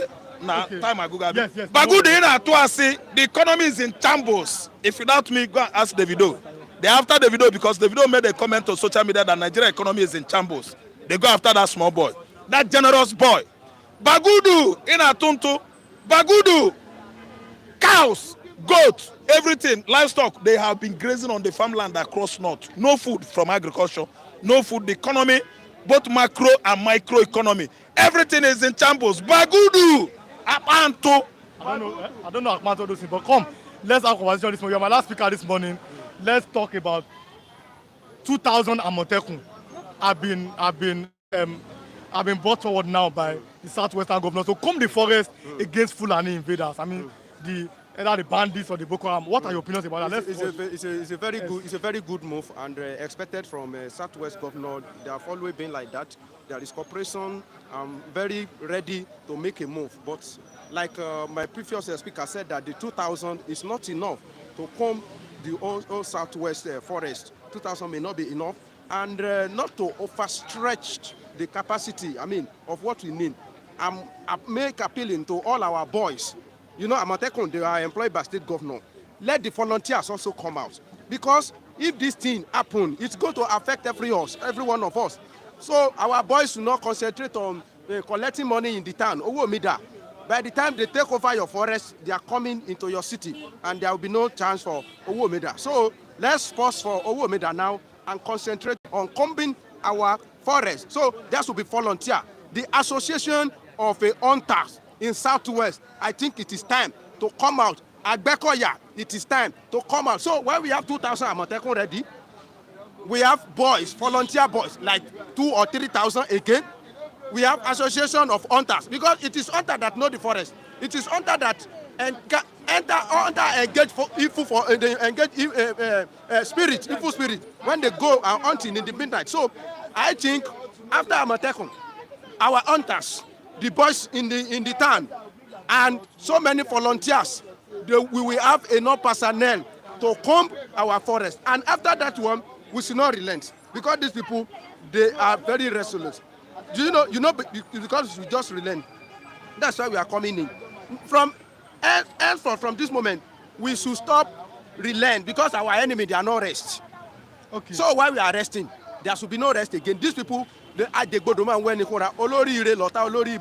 Time I Google. Yes. Bagudu ina atu asi. The economy is in shambles. If you doubt me, go and ask Davido. They after Davido because Davido made a comment on social media that Nigeria economy is in shambles. They go after that small boy, that generous boy. Bagudu ina tunto. Bagudu, cows, goats, everything, livestock, they have been grazing on the farmland across north. No food from agriculture, no food. The economy, both macro and micro economy, everything is in shambles. Bagudu, Apanto. I don't know Akmanto those things, but come, let's have a conversation this morning. You're my last speaker this morning. Let's talk about 2,000 Amotekun. I've been brought forward now by the southwestern governor to comb the forest against Fulani invaders. I mean, either the bandits or the Boko Haram. What are your opinions about that? It's a very good move and expected from southwest governor. They have always been like that. There is cooperation. I'm very ready to make a move. But like my previous speaker said, that the 2,000 is not enough to comb the whole southwest forest. 2,000 may not be enough, and not to overstretch the capacity, of what we need. I'm appealing to all our boys. Amotekun, they are employed by state governor. Let the volunteers also come out. Because if this thing happens, it's going to affect every one of us. So our boys will not concentrate on collecting money in the town. By the time they take over your forest, they are coming into your city, and there will be no chance for Owo Omeda. So let's pause for Owo Omeda now and concentrate on combing our forest. So there should be volunteer. The Association of Hunters in Southwest, I think it is time to come out. Agbekoya, it is time to come out. So when we have 2,000 Amotekun ready, we have boys, volunteer boys, like 2,000 or 3,000 again. We have association of hunters, because it is hunter that know the forest. It is hunter that engage for evil, spirit, evil spirit, when they go and hunting in the midnight. So I think after Amotekun, our hunters, the boys in the town, and so many volunteers, we will have enough personnel to comb our forest. And after that one, we should not relent, because these people, they are very resolute. Do you know, because we just relent. That's why we are coming in. From this moment, we should stop relent, because our enemy, they are not rest. Okay. So while we are resting, there should be no rest again. These people, they go to man when they olori ire lota olori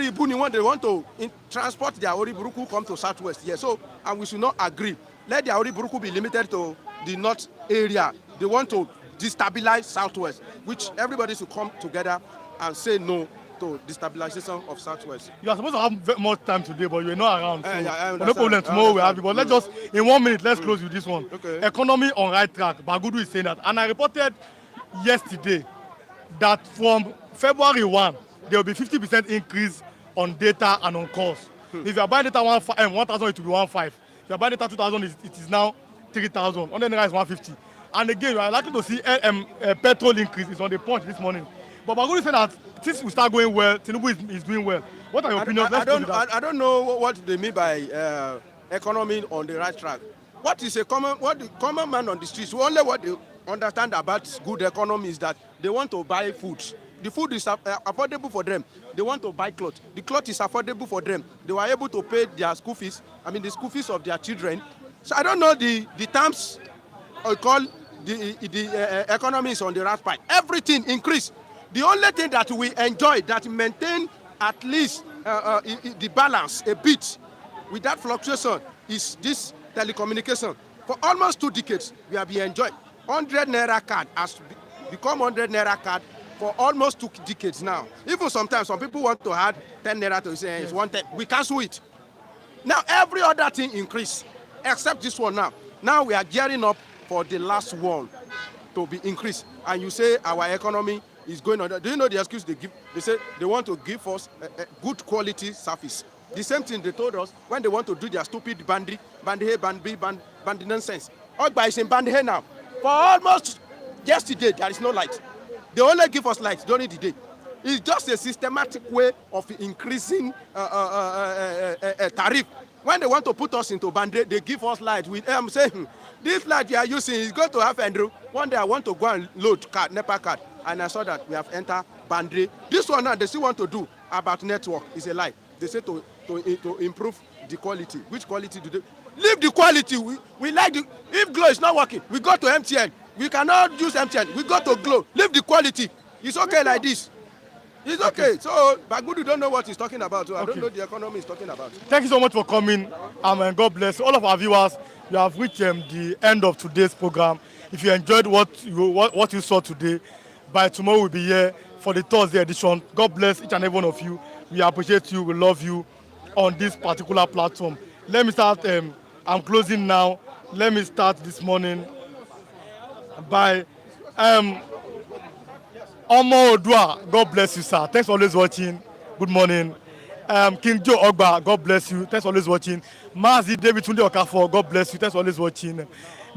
ibu ni when they want to transport their oriburuku come to Southwest. Yeah. So, and we should not agree. Let their oriburuku be limited to the north area. They want to destabilize Southwest, which everybody should come together and say no to destabilization of Southwest. You are supposed to have more time today, but you're not around. So Yeah, no problem. Tomorrow we have you. But let's just, in 1 minute, let's close with this one. Okay. Economy on right track. Bagudu is saying that. And I reported yesterday that from February 1, there will be 50% increase on data and on calls. If you are buying data 1,000, it will be 1,500. If you are buying data 2,000, it is now 3,000. On the naira is 150. And again, you are likely to see petrol increase. It's on the punch this morning. But Bagudu said that since we start going well, Tinubu is doing well. What are your opinions? I don't know what they mean by economy on the right track. What the common man on the streets, only what they understand about good economy is that they want to buy food. The food is affordable for them. They want to buy clothes. The cloth is affordable for them. They were able to pay their school fees, the school fees of their children. So I don't know the terms I call the economy is on the right path. Everything increased. The only thing that we enjoy, that maintain at least the balance a bit with that fluctuation, is this telecommunication. For almost 2 decades, we have been enjoying. 100 naira card has become 100 naira card for almost 2 decades now. Even sometimes some people want to add 10 naira to say it's 110. We cancel it. Now every other thing increase except this one now. Now we are gearing up for the last one to be increased. And you say our economy is going on. Do you know the excuse they give? They say they want to give us a good quality service. The same thing they told us when they want to do their stupid bandy nonsense. Ogba is in bandy now. For almost yesterday, there is no light. They only give us light during the day. It's just a systematic way of increasing tariff. When they want to put us into bandy, they give us light. With them saying, this light you are using is going to have Andrew. One day I want to go and load card, NEPA card. And I saw that we have entered Bandre. This one now, they still want to do about network. It's a lie. They say to improve the quality. Which quality do they? Leave the quality. We like the, if Glow is not working, we go to MTN. We cannot use MTN. We go to Glow. Leave the quality. It's okay like this. It's okay. So Bagudu don't know what he's talking about. So I don't know the economy he's talking about. Thank you so much for coming. And God bless all of our viewers. You have reached the end of today's program. If you enjoyed what you saw today, by tomorrow we'll be here for the Thursday edition. God bless each and every one of you. We appreciate you. We love you on this particular platform. Let me start. I'm closing now. Let me start this morning by Omo Odua. God bless you, sir. Thanks for always watching. Good morning. King Joe Ogba, God bless you. Thanks for always watching. Mazi David Tunde Okafor, God bless you. Thanks for always watching.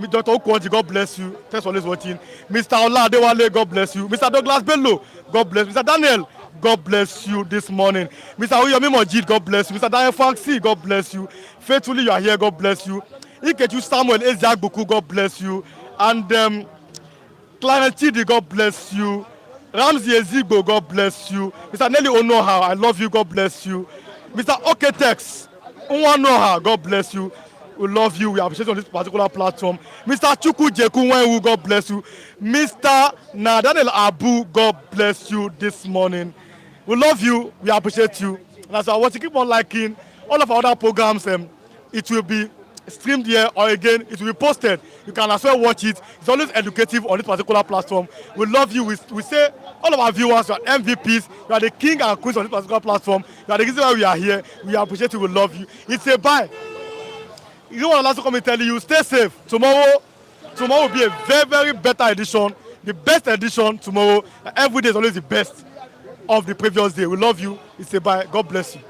Dr. Okwanji, God bless you. Thanks for always watching. Mr. Ola Adewale, God bless you. Mr. Douglas Bello, God bless you. Mr. Daniel, God bless you this morning. Mr. Uyomi Mojid, God bless you. Mr. Daniel Fancy, God bless you. Faithfully, you are here, God bless you. Ikechu Samuel Eziagbuku, God bless you. And Clarence Chidi, God bless you. Ramsey Ezigbo, God bless you. Mr. Nelly Onoha, I love you, God bless you. Mr. Oketex, Unwanoha, God bless you. We love you. We appreciate you on this particular platform. Mr. Chukwu Jeku, God bless you. Mr. Nadanel Abu, God bless you this morning. We love you. We appreciate you. And as I watch, keep on liking all of our other programs. It will be streamed here, or again it will be posted. You can as well watch it. It's always educative on this particular platform. We love you. We say all of our viewers, you are MVPs, you are the king and queens on this particular platform. You are the reason why we are here. We appreciate you, we love you. It's a bye. You know what I'll also come and tell you, stay safe. Tomorrow will be a very, very better edition, the best edition tomorrow. Every day is always the best of the previous day. We love you. It's a bye. God bless you.